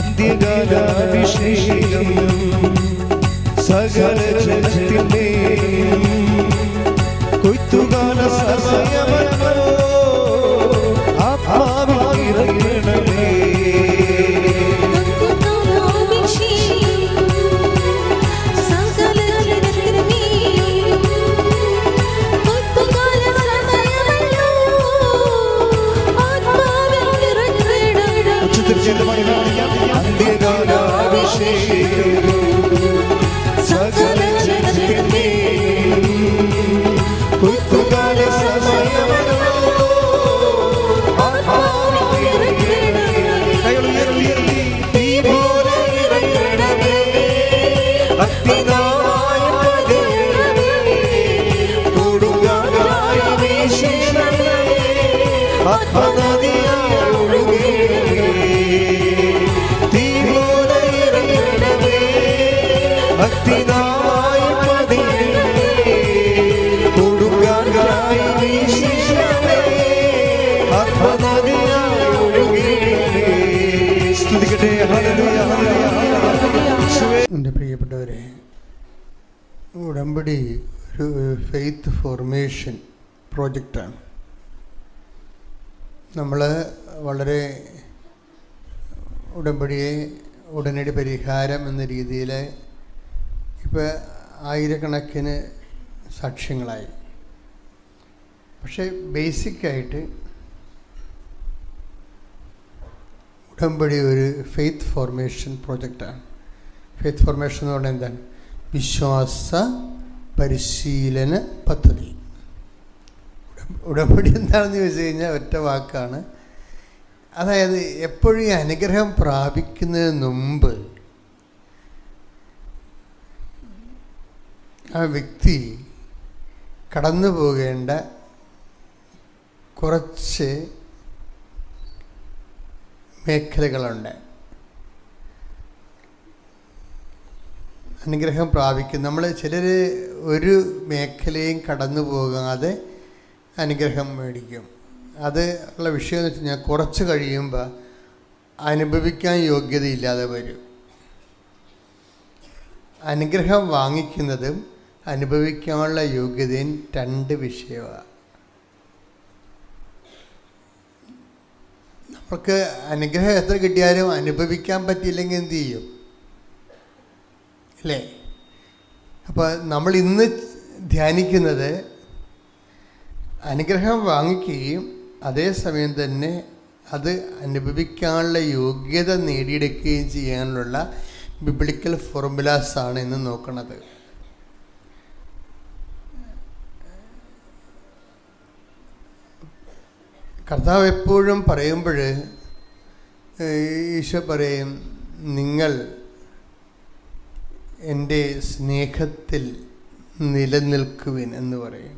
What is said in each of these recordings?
അന്ത്യകാലാഭിഷേകം സകല ജനത്തിന്റെയും കൊയ്ത്തുകാല സമയമല്ലോ ആത്മാവിൽ ഇറങ്ങണമേ. എൻ്റെ പ്രിയപ്പെട്ടവരെ, ഉടമ്പടി ഒരു ഫെയ്ത്ത് ഫോർമേഷൻ പ്രോജക്റ്റാണ്. നമ്മൾ വളരെ ഉടമ്പടിയെ ഉടനടി പരിഹാരം എന്ന രീതിയിൽ ഇപ്പോൾ ആയിരക്കണക്കിന് സാക്ഷ്യങ്ങളായി. പക്ഷേ ബേസിക്കായിട്ട് ഉടമ്പടി ഒരു ഫെയ്ത്ത് ഫോർമേഷൻ പ്രോജക്റ്റാണ്. ഫെയ്ത്ത് ഫോർമേഷൻ എന്ന് പറഞ്ഞാൽ എന്താണ്? വിശ്വാസ പരിശീലന പദ്ധതി. ഉടമ്പടി എന്താണെന്ന് ചോദിച്ചു കഴിഞ്ഞാൽ ഒറ്റ വാക്കാണ്. അതായത് എപ്പോഴും ഈ അനുഗ്രഹം പ്രാപിക്കുന്നതിന് മുമ്പ് ആ വ്യക്തി കടന്നു പോകേണ്ട കുറച്ച് മേഖലകളുണ്ട്. അനുഗ്രഹം പ്രാപിക്കും. നമ്മൾ ചിലർ ഒരു മേഖലയും കടന്നു പോകാതെ അനുഗ്രഹം മേടിക്കും. അത് ഉള്ള വിഷയം എന്ന് വെച്ച് കഴിഞ്ഞാൽ കുറച്ച് കഴിയുമ്പോൾ അനുഭവിക്കാൻ യോഗ്യതയില്ലാതെ വരും. അനുഗ്രഹം വാങ്ങിക്കുന്നതും അനുഭവിക്കാനുള്ള യോഗ്യതയും രണ്ട് വിഷയമാണ്. നമുക്ക് അനുഗ്രഹം എത്ര കിട്ടിയാലും അനുഭവിക്കാൻ പറ്റിയില്ലെങ്കിൽ എന്തു ചെയ്യും? അല്ലേ? അപ്പോൾ നമ്മൾ ഇന്ന് ധ്യാനിക്കുന്നത് അനുഗ്രഹം വാങ്ങിക്കുകയും അതേസമയം തന്നെ അത് അനുഭവിക്കാനുള്ള യോഗ്യത നേടിയെടുക്കുകയും ചെയ്യാനുള്ള ബിബ്ലിക്കൽ ഫോർമുലാസാണ് ഇന്ന് നോക്കുന്നത്. കർത്താവ് എപ്പോഴും പറയുമ്പോൾ ഈശോ പറയും, നിങ്ങൾ എൻ്റെ സ്നേഹത്തിൽ നിലനിൽക്കുവിൻ എന്ന് പറയും.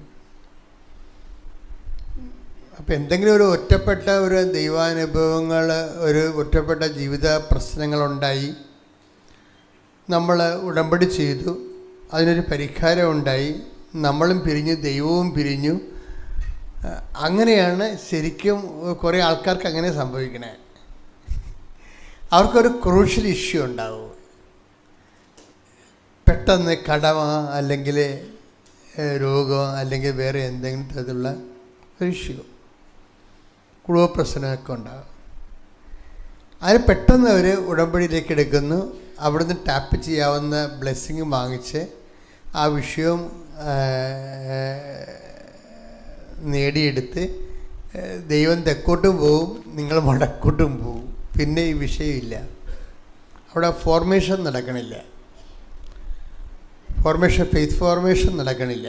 അപ്പം എന്തെങ്കിലും ഒരു ഒറ്റപ്പെട്ട ഒരു ദൈവാനുഭവങ്ങൾ, ഒരു ഒറ്റപ്പെട്ട ജീവിത പ്രശ്നങ്ങളുണ്ടായി, നമ്മൾ ഉടമ്പടി ചെയ്തു, അതിനൊരു പരിഹാരം ഉണ്ടായി, നമ്മളും പിരിഞ്ഞു, ദൈവവും പിരിഞ്ഞു. അങ്ങനെയാണ് ശരിക്കും കുറേ ആൾക്കാർക്ക് അങ്ങനെ സംഭവിക്കണേ. അവർക്കൊരു ക്രൂഷ്യൽ ഇഷ്യൂ ഉണ്ടാവും. പെട്ടെന്ന് കടമ അല്ലെങ്കിൽ രോഗം അല്ലെങ്കിൽ വേറെ എന്തെങ്കിലും തരത്തിലുള്ള ഒരു ഇഷ്യൂ, കുടുംബ പ്രശ്നമൊക്കെ ഉണ്ടാകും. അതിന് പെട്ടെന്ന് അവർ ഉടമ്പടിയിലേക്ക് എടുക്കുന്നു. അവിടുന്ന് ടാപ്പ് ചെയ്യാവുന്ന ബ്ലെസ്സിങ് വാങ്ങിച്ച് ആ വിഷയം നേടിയെടുത്ത് ദൈവം തെക്കോട്ടും പോവും, നിങ്ങൾ വടക്കോട്ടും പോവും. പിന്നെ ഈ വിഷയമില്ല. അവിടെ ഫോർമേഷൻ നടക്കണില്ല. ഫെയ്ത്ത് ഫോർമേഷൻ നടക്കണില്ല.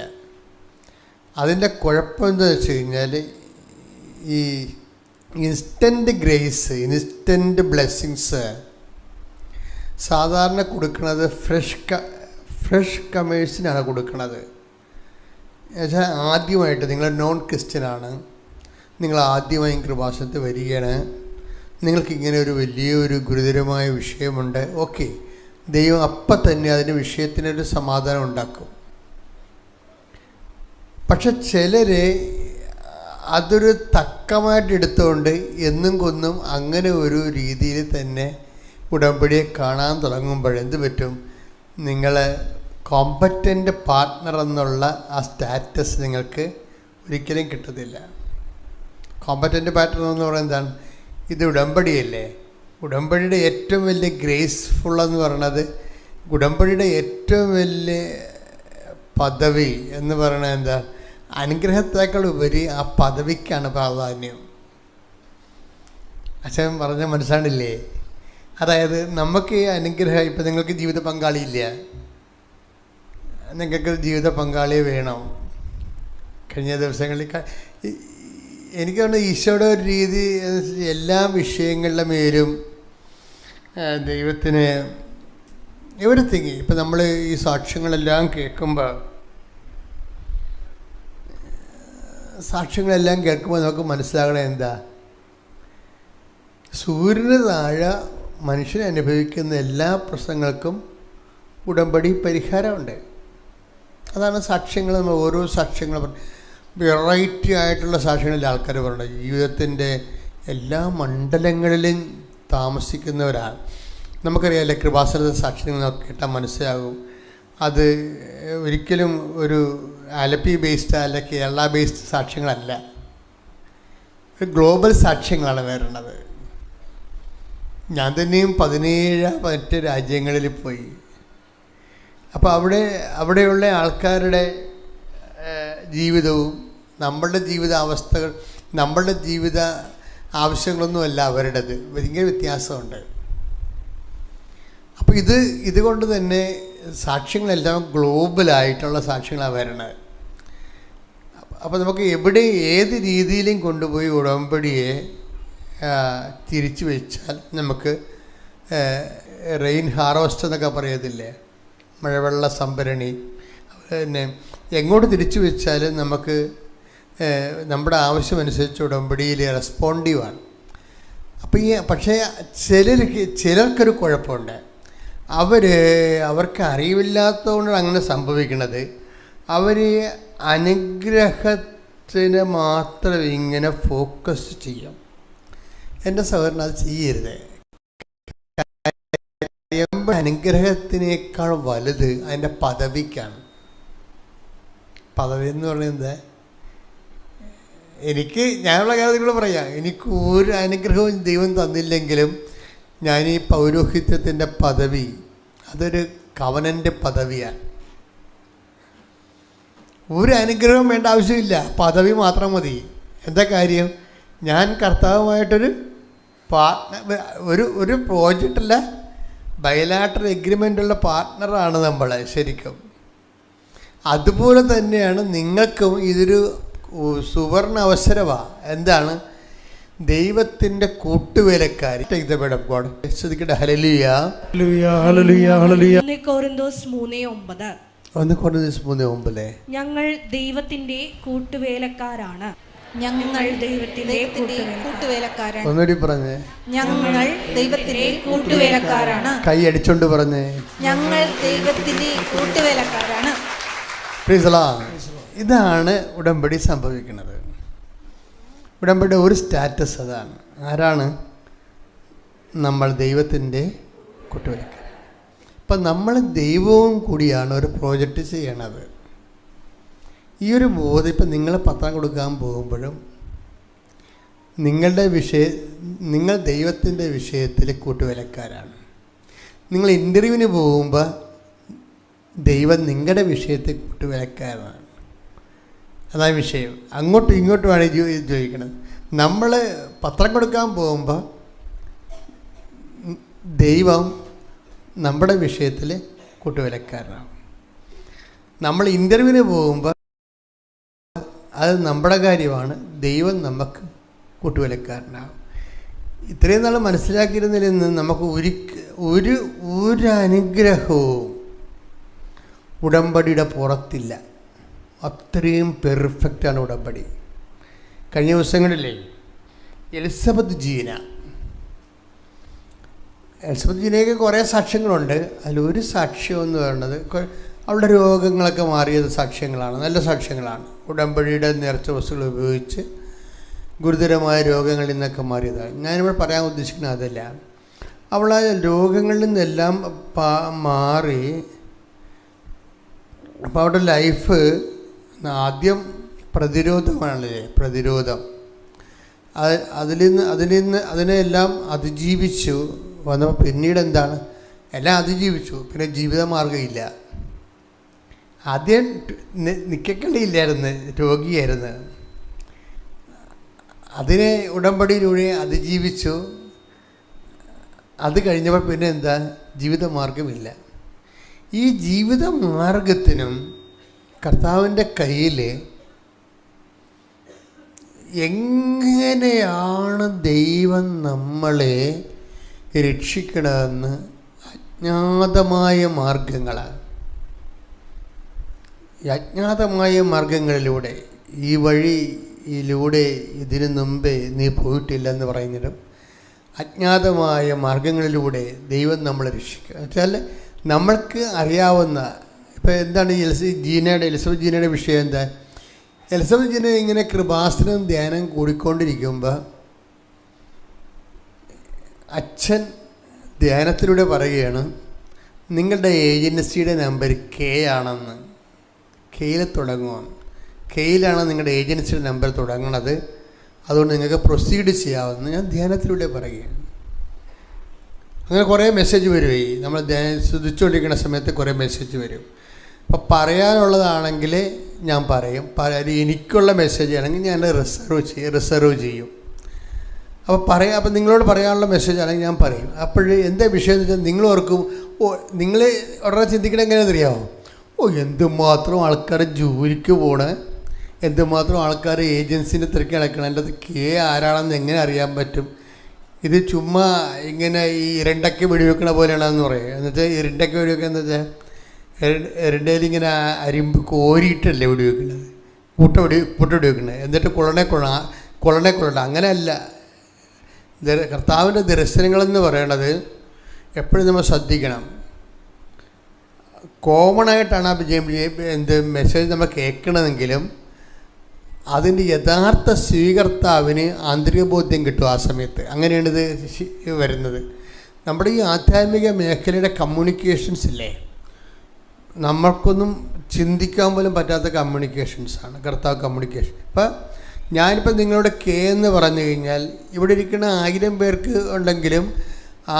അതിൻ്റെ കുഴപ്പം എന്താ വെച്ച് കഴിഞ്ഞാൽ, ഈ ഇൻസ്റ്റൻറ്റ് ഗ്രേസ്, ഇൻസ്റ്റൻറ്റ് ബ്ലെസ്സിങ്സ് സാധാരണ കൊടുക്കുന്നത് ഫ്രഷ് കമേഴ്സിനാണ് കൊടുക്കുന്നത്. എന്നുവെച്ചാൽ ആദ്യമായിട്ട് നിങ്ങൾ നോൺ ക്രിസ്ത്യനാണ്, നിങ്ങൾ ആദ്യമായും കൃപാസനത്തിൽ വരികയാണ്, നിങ്ങൾക്കിങ്ങനെ ഒരു വലിയൊരു ഗുരുതരമായ വിഷയമുണ്ട്. ഓക്കെ, ദൈവം അപ്പം തന്നെ അതിന് വിഷയത്തിനൊരു സമാധാനം ഉണ്ടാക്കും. പക്ഷെ ചിലർ അതൊരു തക്കമായിട്ട് എടുത്തുകൊണ്ട് എന്നും കൊന്നും അങ്ങനെ ഒരു രീതിയിൽ തന്നെ ഉടമ്പടിയെ കാണാൻ തുടങ്ങുമ്പോൾ എന്ത് പറ്റും? നിങ്ങൾ കോമ്പറ്റൻ്റ് പാർട്ട്ണർ എന്നുള്ള ആ സ്റ്റാറ്റസ് നിങ്ങൾക്ക് ഒരിക്കലും കിട്ടത്തില്ല. കോമ്പറ്റൻ്റ് പാർട്ട്ണർ എന്ന് പറയുന്നത് എന്താണ്? ഇത് ഉടമ്പടിയല്ലേ. ഉടമ്പടിയുടെ ഏറ്റവും വലിയ ഗ്രേസ്ഫുൾ എന്ന് പറയുന്നത്, ഉടമ്പടിയുടെ ഏറ്റവും വലിയ പദവി എന്ന് പറയുന്നത് എന്താ? അനുഗ്രഹത്തേക്കാൾ ഉപരി ആ പദവിക്കാണ് പ്രാധാന്യം. അച്ഛൻ പറഞ്ഞ മനസ്സിലാണില്ലേ? അതായത് നമുക്ക് ഈ അനുഗ്രഹം, ഇപ്പം നിങ്ങൾക്ക് ജീവിത പങ്കാളിയില്ല, നിങ്ങൾക്ക് ജീവിത പങ്കാളിയെ വേണം. കഴിഞ്ഞ ദിവസങ്ങളിൽ എനിക്ക് തോന്നുന്നു ഈശോയുടെ ഒരു രീതി എല്ലാ വിഷയങ്ങളുടെ മേലും ദൈവത്തിന് എവരിത്തിങ്. ഇപ്പം നമ്മൾ ഈ സാക്ഷ്യങ്ങളെല്ലാം കേൾക്കുമ്പോൾ നമുക്ക് മനസ്സിലാകണേ എന്താ? സൂര്യന് താഴെ മനുഷ്യൻ അനുഭവിക്കുന്ന എല്ലാ പ്രശ്നങ്ങൾക്കും ഉടമ്പടി പരിഹാരമുണ്ട്. അതാണ് സാക്ഷ്യങ്ങൾ. നമ്മൾ ഓരോ സാക്ഷ്യങ്ങൾ വെറൈറ്റി ആയിട്ടുള്ള സാക്ഷ്യങ്ങളിൽ ആൾക്കാർ പറയുന്നത്. ജീവിതത്തിൻ്റെ എല്ലാ മണ്ഡലങ്ങളിലും താമസിക്കുന്നവരാണ്. നമുക്കറിയാമല്ലേ, കൃപാസനത്തെ സാക്ഷ്യങ്ങൾ നമുക്ക് കേട്ടാൽ മനസ്സിലാകും. അത് ഒരിക്കലും ഒരു ആലപ്പി ബേസ്ഡ് അല്ല കേരള ബേസ്ഡ് സാക്ഷ്യങ്ങളല്ല, ഒരു ഗ്ലോബൽ സാക്ഷ്യങ്ങളാണ് വരുന്നത്. ഞാൻ തന്നെയും 17 രാജ്യങ്ങളിൽ പോയി. അപ്പോൾ അവിടെയുള്ള ആൾക്കാരുടെ ജീവിതവും നമ്മളുടെ ജീവിതാവസ്ഥകൾ, നമ്മളുടെ ജീവിത ആവശ്യങ്ങളൊന്നുമല്ല അവരുടേത്, ഭയങ്കര വ്യത്യാസമുണ്ട്. അപ്പോൾ ഇതുകൊണ്ട് തന്നെ സാക്ഷ്യങ്ങളെല്ലാം ഗ്ലോബലായിട്ടുള്ള സാക്ഷ്യങ്ങളാണ് വരണത്. അപ്പോൾ നമുക്ക് എവിടെ ഏത് രീതിയിലും കൊണ്ടുപോയി ഉടമ്പടിയെ തിരിച്ചു വെച്ചാൽ നമുക്ക് റെയിൻ ഹാർവസ്റ്റ് എന്നൊക്കെ പറയത്തില്ലേ, മഴവെള്ള സംഭരണി, പിന്നെ എങ്ങോട്ട് തിരിച്ചു വെച്ചാൽ നമുക്ക് നമ്മുടെ ആവശ്യമനുസരിച്ച് ഉടമ്പടിയിൽ റെസ്പോണ്ടീവാണ്. അപ്പോൾ പക്ഷേ ചിലർക്കൊരു കുഴപ്പമുണ്ട്. അവർക്ക് അറിവില്ലാത്തതുകൊണ്ടാണ് അങ്ങനെ സംഭവിക്കുന്നത്. അവർ അനുഗ്രഹത്തിന് മാത്രം ഇങ്ങനെ ഫോക്കസ് ചെയ്യും. എൻ്റെ സഹോദരൻ, അത് ചെയ്യരുത്. അനുഗ്രഹത്തിനേക്കാൾ വലുത് അതിൻ്റെ പദവിക്കാണ്. പദവി എന്ന് പറയുന്നത്, ഞാനുള്ള കാര്യങ്ങൾ പറയാം, എനിക്ക് ഒരു അനുഗ്രഹവും ദൈവം തന്നില്ലെങ്കിലും ഞാൻ ഈ പൗരോഹിത്യത്തിൻ്റെ പദവി, അതൊരു കവനൻ്റെ പദവിയാണ്. ഒരു അനുഗ്രഹം വേണ്ട ആവശ്യമില്ല, പദവി മാത്രം മതി. എന്താ കാര്യം? ഞാൻ കർത്താവുമായിട്ടൊരു ഒരു പ്രോജക്റ്റല്ല, ബയലാറ്ററൽ എഗ്രിമെൻ്റുള്ള പാർട്ട്ണറാണ് നമ്മൾ ശരിക്കും. അതുപോലെ തന്നെയാണ് നിങ്ങൾക്കും ഇതൊരു സുവർണ അവസരമാണ്. എന്താണ്? ദൈവത്തിൻ്റെ കൂട്ടുവേലക്കാരി. Take the word of God. ശ്രദ്ധിക്കട്ടെ. ഹല്ലേലൂയ ഹല്ലേലൂയ ഹല്ലേലൂയ. 1 കൊരിന്തോസ് 3:9. 1 കൊരിന്തോസ് 3:9. ഞങ്ങൾ ദൈവത്തിന്റെ കൂട്ടുവേലക്കാരാണ്. ഞങ്ങൾ ദൈവത്തിന്റെ കൂട്ടുവേലക്കാരാണ്. ഒന്നുകൂടി പറഞ്ഞേ. ഞങ്ങൾ ദൈവത്തിന്റെ കൂട്ടുവേലക്കാരാണ്. കൈ അടിച്ചോണ്ട് പറഞ്ഞേ. ഞങ്ങൾ ദൈവത്തിന്റെ കൂട്ടുവേലക്കാരാണ്. Praise the Lord. ഇതാണ് ഉടമ്പടി സംഭവിക്കുന്നത്. ഉടമ്പടിയുടെ ഒരു സ്റ്റാറ്റസ് അതാണ്. ആരാണ്? നമ്മൾ ദൈവത്തിൻ്റെ കൂട്ടുവേലക്കാർ. അപ്പം നമ്മൾ ദൈവവും കൂടിയാണ് ഒരു പ്രോജക്റ്റ് ചെയ്യണത്. ഈ ഒരു ബോധം ഇപ്പം നിങ്ങൾ പത്രം കൊടുക്കാൻ പോകുമ്പോഴും നിങ്ങൾ ദൈവത്തിൻ്റെ വിഷയത്തിൽ കൂട്ടുവേലക്കാരാണ്. നിങ്ങൾ ഇൻ്റർവ്യൂവിന് പോകുമ്പോൾ ദൈവം നിങ്ങളുടെ വിഷയത്തിൽ കൂട്ടുവേലക്കാരനാണ്. അതാണ് വിഷയം. അങ്ങോട്ടും ഇങ്ങോട്ടുമാണ് ചോദിക്കുന്നത്. നമ്മൾ പത്രം കൊടുക്കാൻ പോകുമ്പോൾ ദൈവം നമ്മുടെ വിഷയത്തിൽ കൂട്ടുവേലക്കാരനാണ്. നമ്മൾ ഇൻ്റർവ്യൂവിന് പോകുമ്പോൾ അത് നമ്മുടെ കാര്യമാണ്, ദൈവം നമുക്ക് കൂട്ടുവേലക്കാരനാകും. ഇത്രയും നാൾ മനസ്സിലാക്കിയിരുന്നതിൽ നിന്ന് നമുക്ക് ഒരു അനുഗ്രഹവും ഉടമ്പടിയുടെ പുറത്തില്ല. അത്രയും പെർഫെക്റ്റാണ് ഉടമ്പടി. കഴിഞ്ഞ ദിവസങ്ങളിലേ എലിസബത്ത് ജീനയ്ക്ക് കുറേ സാക്ഷ്യങ്ങളുണ്ട്. അതിലൊരു സാക്ഷ്യം എന്ന് പറയുന്നത് അവളുടെ രോഗങ്ങളൊക്കെ മാറിയത് സാക്ഷ്യങ്ങളാണ്, നല്ല സാക്ഷ്യങ്ങളാണ്. ഉടമ്പടിയുടെ നേർച്ച വസ്തുക്കൾ ഉപയോഗിച്ച് ഗുരുതരമായ രോഗങ്ങളിൽ നിന്നൊക്കെ മാറിയതാണ്. ഞാനിവിടെ പറയാൻ ഉദ്ദേശിക്കുന്നത് അതല്ല. അവൾ ആ രോഗങ്ങളിൽ നിന്നെല്ലാം മാറി. അപ്പോൾ അവരുടെ ലൈഫ് ആദ്യം പ്രതിരോധമാണല്ലേ, പ്രതിരോധം. അതിനെല്ലാം അതിജീവിച്ചു വന്നപ്പോൾ പിന്നീട് എന്താണ്, എല്ലാം അതിജീവിച്ചു. പിന്നെ ജീവിതമാർഗ്ഗമില്ല. ആദ്യം നിക്കക്കളിയില്ലായിരുന്നു, രോഗിയായിരുന്നു. അതിനെ ഉടമ്പടിയിലൂടെ അതിജീവിച്ചു. അത് കഴിഞ്ഞപ്പോൾ പിന്നെ എന്താ, ജീവിതമാർഗമില്ല. ഈ ജീവിതമാർഗത്തിനും കർത്താവിൻ്റെ കയ്യിൽ എങ്ങനെയാണ് ദൈവം നമ്മളെ രക്ഷിക്കണമെന്ന് അജ്ഞാതമായ മാർഗങ്ങളാണ്. ഈ അജ്ഞാതമായ മാർഗങ്ങളിലൂടെ, ഈ വഴിയിലൂടെ ഇതിനു മുമ്പേ നീ പോയിട്ടില്ലെന്ന് പറയുന്നതും അജ്ഞാതമായ മാർഗങ്ങളിലൂടെ ദൈവം നമ്മളെ രക്ഷിക്കുക. വെച്ചാൽ നമ്മൾക്ക് അറിയാവുന്ന, ഇപ്പോൾ എന്താണ് എലിസബത്ത് ജീനയുടെ വിഷയം എന്താ? എലിസബത്ത് ജീന ഇങ്ങനെ കൃപാസനം ധ്യാനം കൂടിക്കൊണ്ടിരിക്കുമ്പോൾ അച്ഛൻ ധ്യാനത്തിലൂടെ പറയുകയാണ്, നിങ്ങളുടെ ഏജൻസിയുടെ നമ്പർ കെ ആണെന്ന്. കെയിൽ തുടങ്ങുവാണ്. കെയിലാണ് നിങ്ങളുടെ ഏജൻസിയുടെ നമ്പർ തുടങ്ങണത്. അതുകൊണ്ട് നിങ്ങൾക്ക് പ്രൊസീഡ് ചെയ്യാമെന്ന് ഞാൻ ധ്യാനത്തിലൂടെ പറയുകയാണ്. അങ്ങനെ കുറേ മെസ്സേജ് വരുവേ. നമ്മൾ ശ്രദ്ധിച്ചുകൊണ്ടിരിക്കുന്ന സമയത്ത് കുറേ മെസ്സേജ് വരും. അപ്പോൾ പറയാനുള്ളതാണെങ്കിൽ ഞാൻ പറയും. എനിക്കുള്ള മെസ്സേജ് ആണെങ്കിൽ ഞാൻ റിസർവ് ചെയ്യും. അപ്പോൾ നിങ്ങളോട് പറയാനുള്ള മെസ്സേജ് ആണെങ്കിൽ ഞാൻ പറയും. അപ്പോൾ എന്താ വിഷയം എന്ന് വെച്ചാൽ നിങ്ങൾ ഓർക്കും, നിങ്ങൾ ഉടനെ ചിന്തിക്കണം എങ്ങനെയാണെന്നറിയാമോ? എന്തുമാത്രം ആൾക്കാർ ജോലിക്ക് പോണേ, എന്തുമാത്രം ആൾക്കാർ ഏജൻസിൻ്റെ തിരക്ക് നടക്കണം, എൻ്റെ അത് കെ ആരാണെന്ന് എങ്ങനെ അറിയാൻ പറ്റും? ഇത് ചുമ്മാ ഇങ്ങനെ ഈ ഇരണ്ടയ്ക്ക് വെടിവെക്കണ പോലെയാണെന്ന് പറയും. എന്നുവെച്ചാൽ ഇരണ്ടയ്ക്ക് വെടിവെക്കുക എന്ന് വെച്ചാൽ ഇരണ്ടയിൽ ഇങ്ങനെ അരിമ്പ് കോരിയിട്ടല്ലേ വെടിവെക്കുന്നത്, പൂട്ട വെടിവെക്കുന്നത്. എന്നിട്ട് കൊള്ളണേ അങ്ങനെയല്ല. കർത്താവിൻ്റെ ദർശനങ്ങളെന്ന് പറയണത് എപ്പോഴും നമ്മൾ ശ്രദ്ധിക്കണം. കോമണായിട്ടാണ് ആ മെസ്സേജ് നമ്മൾ കേൾക്കണമെങ്കിലും അതിൻ്റെ യഥാർത്ഥ സ്വീകർത്താവിന് ആന്തരിക ബോധ്യം കിട്ടും ആ സമയത്ത്. അങ്ങനെയാണ് ഇത് വരുന്നത്. നമ്മുടെ ഈ ആധ്യാത്മിക മേഖലയുടെ കമ്മ്യൂണിക്കേഷൻസ് ഇല്ലേ, നമ്മൾക്കൊന്നും ചിന്തിക്കാൻ പോലും പറ്റാത്ത കമ്മ്യൂണിക്കേഷൻസാണ് കർത്താവ് കമ്മ്യൂണിക്കേഷൻ. ഇപ്പം ഞാനിപ്പോൾ നിങ്ങളോട് കെ എന്ന് പറഞ്ഞു കഴിഞ്ഞാൽ ഇവിടെ ഇരിക്കുന്ന 1000 പേർക്ക് ഉണ്ടെങ്കിലും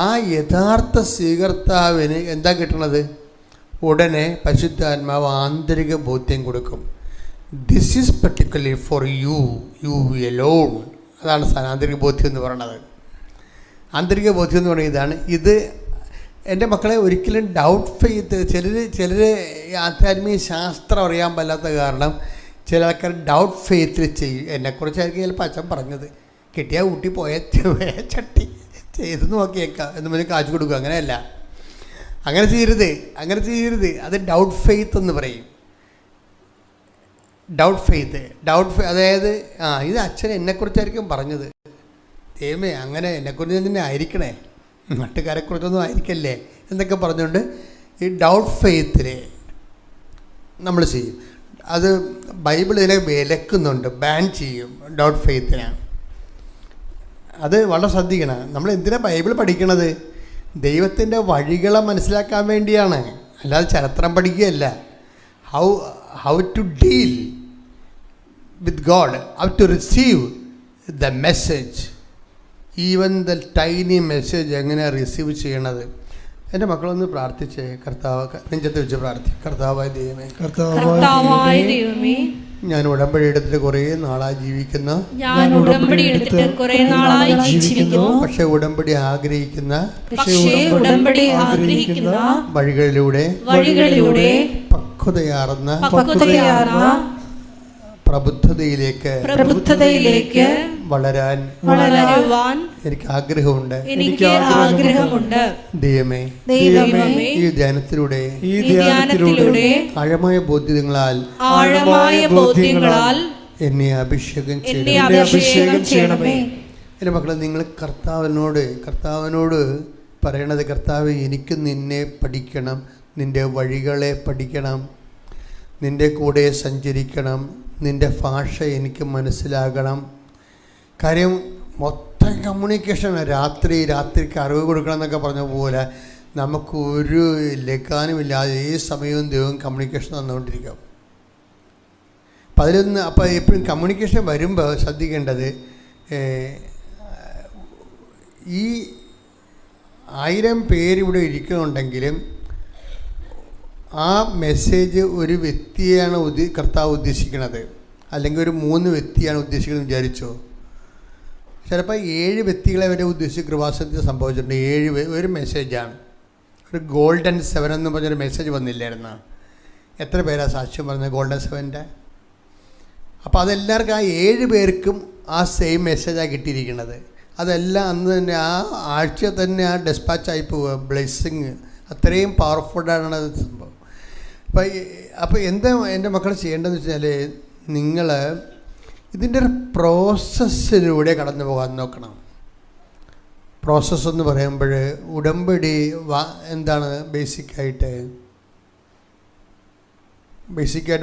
ആ യഥാർത്ഥ സ്വീകർത്താവിന് എന്താ കിട്ടണത്? ഉടനെ പരിശുദ്ധാത്മാവ് ആന്തരിക ബോധ്യം കൊടുക്കും. This is particularly for you Elon. അതാണ് ആന്തരിക ബോധ്യം എന്ന് പറയുന്നത്. ആന്തരിക ബോധ്യം എന്ന് പറയുന്നത് ഇതാണ്. ഇത് എൻ്റെ മക്കളെ ഒരിക്കലും ഡൗട്ട് ഫെയ്ത്ത്, ചിലർ ആധ്യാത്മിക ശാസ്ത്രം അറിയാൻ പാടില്ലാത്ത കാരണം ചില ആൾക്കാർ ഡൗട്ട് ഫെയ്ത്തിൽ ചെയ്യും. എന്നെക്കുറിച്ചായിരിക്കും ചിലപ്പോൾ അച്ഛൻ പറഞ്ഞത്, കിട്ടിയാൽ ഊട്ടി പോയ ചട്ടി ചെയ്ത് നോക്കിയേക്കാം എന്ന് പറഞ്ഞ് കാശ് കൊടുക്കുക. അങ്ങനെയല്ല, അങ്ങനെ ചെയ്യരുത്. അത് ഡൗട്ട് ഫെയ്ത്ത് എന്ന് പറയും. ഡൗട്ട് ഫെയ്ത്ത് അതായത് ഇത് അച്ഛൻ എന്നെക്കുറിച്ചായിരിക്കും പറഞ്ഞത്, ദൈവമേ അങ്ങനെ എന്നെക്കുറിച്ച് തന്നെ ആയിരിക്കണേ, നാട്ടുകാരെക്കുറിച്ചൊന്നും ആയിരിക്കല്ലേ എന്നൊക്കെ പറഞ്ഞുകൊണ്ട് ഈ ഡൗട്ട് ഫെയ്ത്തിൽ നമ്മൾ ചെയ്യും. അത് ബൈബിൾ ഇതിനെ വിലക്കുന്നുണ്ട്, ബാൻ ചെയ്യും ഡൗട്ട് ഫെയ്ത്തിനാണ്. അത് വളരെ ശ്രദ്ധിക്കണം. നമ്മൾ എന്തിനാണ് ബൈബിൾ പഠിക്കണത്? ദൈവത്തിൻ്റെ വഴികളെ മനസ്സിലാക്കാൻ വേണ്ടിയാണ്, അല്ലാതെ ചരിത്രം പഠിക്കുകയല്ല. How to deal with God, how to receive the message, even the tiny message എങ്ങനെയാണ് റിസീവ് ചെയ്യണത്. എൻ്റെ മക്കളൊന്ന് പ്രാർത്ഥിച്ചേ. കർത്താവ് നെഞ്ചത്ത് വെച്ച് പ്രാർത്ഥിക്കും. കർത്താവായ ദൈവമേ, ഞാൻ ഉടമ്പടി എടുത്തിട്ട് കുറേ നാളായി ജീവിക്കുന്ന, പക്ഷെ ഉടമ്പടി ആഗ്രഹിക്കുന്ന വഴികളിലൂടെ പക്വതയാർന്ന പ്രബുദ്ധതയിലേക്ക് വളരാൻ എനിക്ക് ആഗ്രഹമുണ്ട്. ദൈവമേ, ഈ ധ്യാനത്തിലൂടെ ആഴമായ ബോധ്യങ്ങളാൽ എന്നെ അഭിഷേകം ചെയ്യണമേ. എൻ്റെ മക്കളെ, നിങ്ങൾ കർത്താവിനോട് പറയണത്, കർത്താവ് എനിക്ക് നിന്നെ പഠിക്കണം, നിൻ്റെ വഴികളെ പഠിക്കണം, നിൻ്റെ കൂടെ സഞ്ചരിക്കണം, നിൻ്റെ ഭാഷ എനിക്ക് മനസ്സിലാകണം. കാര്യം മൊത്തം കമ്മ്യൂണിക്കേഷൻ. രാത്രിക്ക് അറിവ് കൊടുക്കണം എന്നൊക്കെ പറഞ്ഞ പോലെ നമുക്ക് ഒരു ലക്കാനുമില്ലാതെ ഏത് സമയവും ദൈവം കമ്മ്യൂണിക്കേഷൻ തന്നുകൊണ്ടിരിക്കും. അപ്പോൾ എപ്പോഴും കമ്മ്യൂണിക്കേഷൻ വരുമ്പോൾ ശ്രദ്ധിക്കേണ്ടത്, ഈ 1000 പേരിവിടെ ഇരിക്കുന്നുണ്ടെങ്കിലും ആ മെസ്സേജ് ഒരു വ്യക്തിയാണ് കർത്താവ് ഉദ്ദേശിക്കുന്നത്, അല്ലെങ്കിൽ ഒരു 3 വ്യക്തിയാണ് ഉദ്ദേശിക്കുന്നത് വിചാരിച്ചോ. ചിലപ്പോൾ 7 വ്യക്തികളെ വരെ ഉദ്ദേശിച്ച് കൃപാസനത്തിൽ സംഭവിച്ചിട്ടുണ്ട്. 7 ഒരു മെസ്സേജാണ്. ഒരു ഗോൾഡൻ 7 എന്ന് പറഞ്ഞൊരു മെസ്സേജ് വന്നില്ലായിരുന്നു. എത്ര പേരാണ് സാക്ഷ്യം പറഞ്ഞത് ഗോൾഡൻ 7ൻ്റെ? അപ്പോൾ അതെല്ലാവർക്കും ആ 7 പേർക്കും ആ സെയിം മെസ്സേജാണ് കിട്ടിയിരിക്കുന്നത്. അതെല്ലാം അന്ന് തന്നെ ആ ആഴ്ച തന്നെ ആ ഡെസ്പാച്ചായി പോവുക. ബ്ലെസ്സിങ് അത്രയും പവർഫുള്ളാണ് അത് സംഭവം. അപ്പോൾ എന്താ എൻ്റെ മക്കൾ ചെയ്യേണ്ടതെന്ന് വെച്ചാൽ, നിങ്ങൾ ഇതിൻ്റെ ഒരു പ്രോസസ്സിലൂടെ കടന്നു പോകാൻ നോക്കണം. പ്രോസസ്സ് എന്ന് പറയുമ്പോൾ ഉടമ്പടി എന്താണ് ബേസിക്കായിട്ട്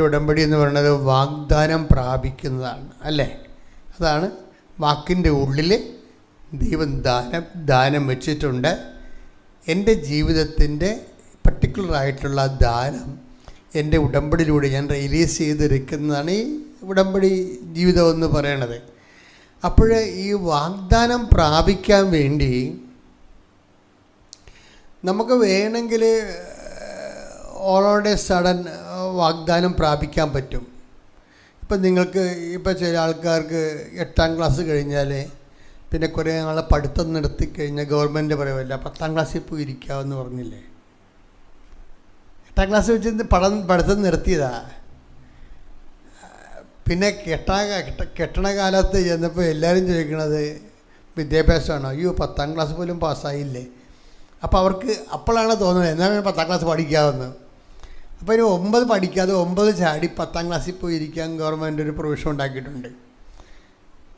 ഉടമ്പടി എന്ന് പറയുന്നത് വാഗ്ദാനം പ്രാപിക്കുന്നതാണ്, അല്ലേ? അതാണ് വാക്കിൻ്റെ ഉള്ളിൽ ദൈവം ദാനം വെച്ചിട്ടുണ്ട്. എൻ്റെ ജീവിതത്തിൻ്റെ പർട്ടിക്കുലറായിട്ടുള്ള ദാനം എൻ്റെ ഉടമ്പടിയിലൂടെ ഞാൻ റിലീസ് ചെയ്തിരിക്കുന്നതാണ് ഈ ഉടമ്പടി ജീവിതം എന്ന് പറയണത്. അപ്പോൾ ഈ വാഗ്ദാനം പ്രാപിക്കാൻ വേണ്ടി നമുക്ക് വേണമെങ്കിൽ ഓളോടെ സഡൻ വാഗ്ദാനം പ്രാപിക്കാൻ പറ്റും. ഇപ്പം നിങ്ങൾക്ക് ചില ആൾക്കാർക്ക് 8ാം ക്ലാസ് കഴിഞ്ഞാൽ പിന്നെ കുറേ നാളെ പഠിത്തം നിർത്തിക്കഴിഞ്ഞാൽ ഗവൺമെൻറ് പറയുമല്ല 10ാം ക്ലാസ്സിൽ പോയി ഇരിക്കാമെന്ന് പറഞ്ഞില്ലേ. 8ാം ക്ലാസ് വെച്ച് പഠിത്തം നിർത്തിയതാ. പിന്നെ കെട്ടണ കാലത്ത് ചെന്നപ്പോൾ എല്ലാവരും ചോദിക്കണത് വിദ്യാഭ്യാസമാണോ? അയ്യോ 10ാം ക്ലാസ് പോലും പാസ്സായില്ലേ. അപ്പോൾ അവർക്ക് അപ്പോഴാണ് തോന്നുന്നത് എന്നാൽ 10ാം ക്ലാസ് പഠിക്കാമെന്ന്. അപ്പോൾ ഇനി 9 പഠിക്കാതെ 9 ചാടി 10ാം ക്ലാസ്സിൽ പോയി ഇരിക്കാൻ ഗവൺമെൻറ് ഒരു പ്രൊവിഷൻ ഉണ്ടാക്കിയിട്ടുണ്ട്.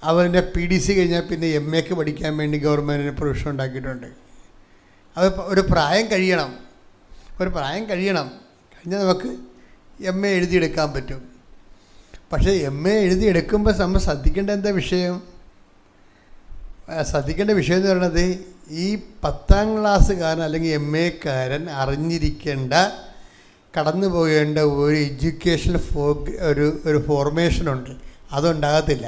അവരുടെ PDC കഴിഞ്ഞാൽ പിന്നെ MAക്ക് പഠിക്കാൻ വേണ്ടി ഗവൺമെൻറ്റിന് പ്രൊവിഷൻ ഉണ്ടാക്കിയിട്ടുണ്ട്. അത് ഒരു പ്രായം കഴിയണം കഴിഞ്ഞാൽ നമുക്ക് MA എഴുതിയെടുക്കാൻ പറ്റും. പക്ഷേ MA എഴുതിയെടുക്കുമ്പോൾ നമ്മൾ ശ്രദ്ധിക്കേണ്ട വിഷയം എന്ന് പറയുന്നത്, ഈ 10ാം ക്ലാസ്സുകാരൻ അല്ലെങ്കിൽ MAക്കാരൻ അറിഞ്ഞിരിക്കേണ്ട കടന്നു പോകേണ്ട ഒരു എഡ്യൂക്കേഷൻ ഒരു ഫോർമേഷനുണ്ട്. അതുണ്ടാകത്തില്ല.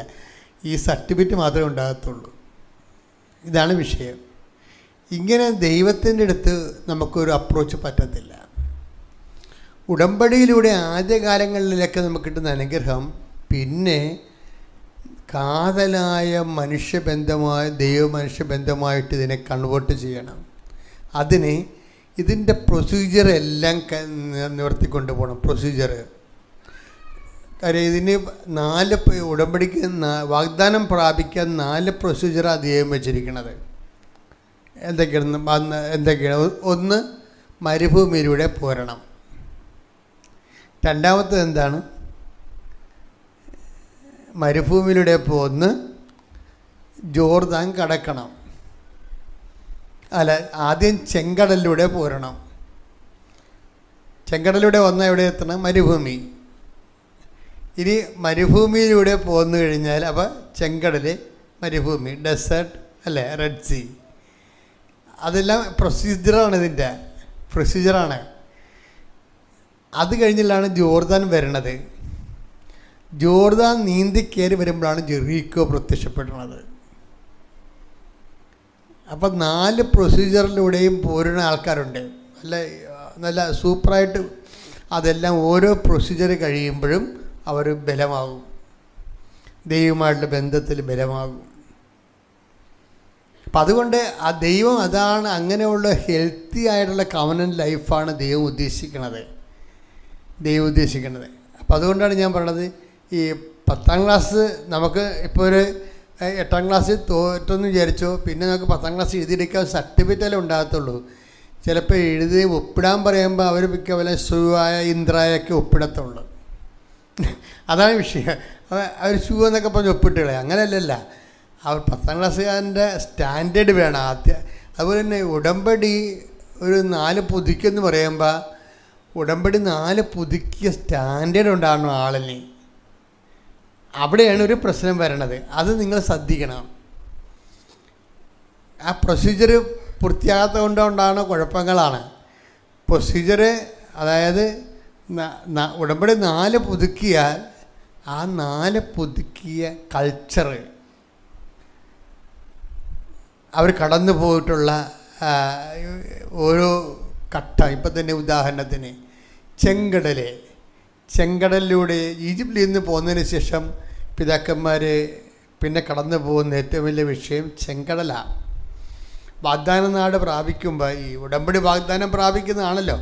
ഈ സർട്ടിഫിക്കറ്റ് മാത്രമേ ഉണ്ടാകത്തുള്ളൂ. ഇതാണ് വിഷയം. ഇങ്ങനെ ദൈവത്തിൻ്റെ അടുത്ത് നമുക്കൊരു അപ്രോച്ച് പറ്റത്തില്ല. ഉടമ്പടിയിലൂടെ ആദ്യകാലങ്ങളിലൊക്കെ നമുക്ക് കിട്ടുന്ന അനുഗ്രഹം പിന്നെ കാതലായ ദൈവ-മനുഷ്യബന്ധമായിട്ട് ഇതിനെ കൺവേർട്ട് ചെയ്യണം. ഇതിൻ്റെ പ്രൊസീജിയർ എല്ലാം നിവർത്തിക്കൊണ്ട് പോകണം. കാര്യം ഇതിന് 4 ഉടമ്പടിക്ക് വാഗ്ദാനം പ്രാപിക്കാൻ 4 പ്രൊസീജിയറാണ് ദൈവം വെച്ചിരിക്കുന്നത്. എന്തൊക്കെയാണ്? ഒന്ന്, മരുഭൂമിയിലൂടെ പോരണം. രണ്ടാമത്തത് എന്താണ്? മരുഭൂമിയിലൂടെ പോന്ന് ജോർദാൻ കടക്കണം. ആദ്യം ചെങ്കടലിലൂടെ പോരണം. ചെങ്കടലിലൂടെ വന്നാൽ എവിടെ എത്തണം? മരുഭൂമി. ഇനി മരുഭൂമിയിലൂടെ പോന്നു കഴിഞ്ഞാൽ അപ്പോൾ ചെങ്കടൽ, മരുഭൂമി, ഡെസേർട്ട്, അല്ലേ, റെഡ് സീ. അതെല്ലാം പ്രൊസീജിയറാണ്. അത് കഴിഞ്ഞിട്ടാണ് ജോർദാൻ വരണത്. ജോർദാൻ നീന്തി കയറി വരുമ്പോഴാണ് ജെറീക്കോ പ്രത്യക്ഷപ്പെടുന്നത്. അപ്പം 4 പ്രൊസീജിയറിലൂടെയും പോരുന്ന ആൾക്കാരുണ്ട്. നല്ല സൂപ്പറായിട്ട് അതെല്ലാം ഓരോ പ്രൊസീജിയർ കഴിയുമ്പോഴും അവർ ബലമാകും, ദൈവമായിട്ടുള്ള ബന്ധത്തിൽ ബലമാകും. അപ്പം അതുകൊണ്ട് ആ ദൈവം അതാണ്, അങ്ങനെയുള്ള ഹെൽത്തി ആയിട്ടുള്ള കവനൻ്റ് ലൈഫാണ് ദൈവം ഉദ്ദേശിക്കുന്നത്. അപ്പം അതുകൊണ്ടാണ് ഞാൻ പറയണത്, ഈ 10ാം ക്ലാസ് നമുക്ക് ഇപ്പോൾ ഒരു 8ാം ക്ലാസ്സിൽ തോറ്റെന്ന് വിചാരിച്ചോ, പിന്നെ നമുക്ക് 10ാം ക്ലാസ് എഴുതിയെടുക്കാൻ സർട്ടിഫിക്കറ്റല്ലേ ഉണ്ടാകത്തുള്ളൂ. ചിലപ്പോൾ എഴുതി ഒപ്പിടാൻ പറയുമ്പോൾ അവർ മിക്കവരെ സുവായ ഇന്ദ്രായൊക്കെ ഒപ്പിടത്തുള്ളൂ. അതാണ് വിഷയം. അവർ ഷൂ എന്നൊക്കെ പറഞ്ഞ് ഒപ്പിട്ട് കളയാം. അങ്ങനെയല്ലല്ല, അവർ 10ാം ക്ലാസ്സുകാരൻ്റെ സ്റ്റാൻഡേർഡ് വേണം ആദ്യം. അതുപോലെ തന്നെ ഉടമ്പടി ഒരു 4 പുതുക്കെന്ന് പറയുമ്പോൾ ഉടമ്പടി 4 പുതുക്കിയ സ്റ്റാൻഡേർഡ് ഉണ്ടാകണം ആളിന്. അവിടെയാണ് ഒരു പ്രശ്നം വരണത്. അത് നിങ്ങൾ ശ്രദ്ധിക്കണം. ആ പ്രൊസീജിയർ പൂർത്തിയാകാത്തത് കൊണ്ടുകൊണ്ടാണ് കുഴപ്പങ്ങളാണ്. പ്രൊസീജിയർ അതായത് ഉടമ്പടി 4 പുതുക്കിയാൽ ആ 4 പുതുക്കിയ കൾച്ചർ അവർ കടന്നു പോയിട്ടുള്ള ഓരോ ഘട്ടം. ഇപ്പം തന്നെ ഉദാഹരണത്തിന് ചെങ്കടലിലൂടെ ഈജിപ്തിൽ നിന്ന് പോകുന്നതിന് ശേഷം പിതാക്കന്മാർ പിന്നെ കടന്നു പോകുന്ന ഏറ്റവും വലിയ വിഷയം ചെങ്കടലാണ്. വാഗ്ദാന നാട് പ്രാപിക്കുമ്പോൾ ഈ ഉടമ്പടി വാഗ്ദാനം പ്രാപിക്കുന്നതാണല്ലോ.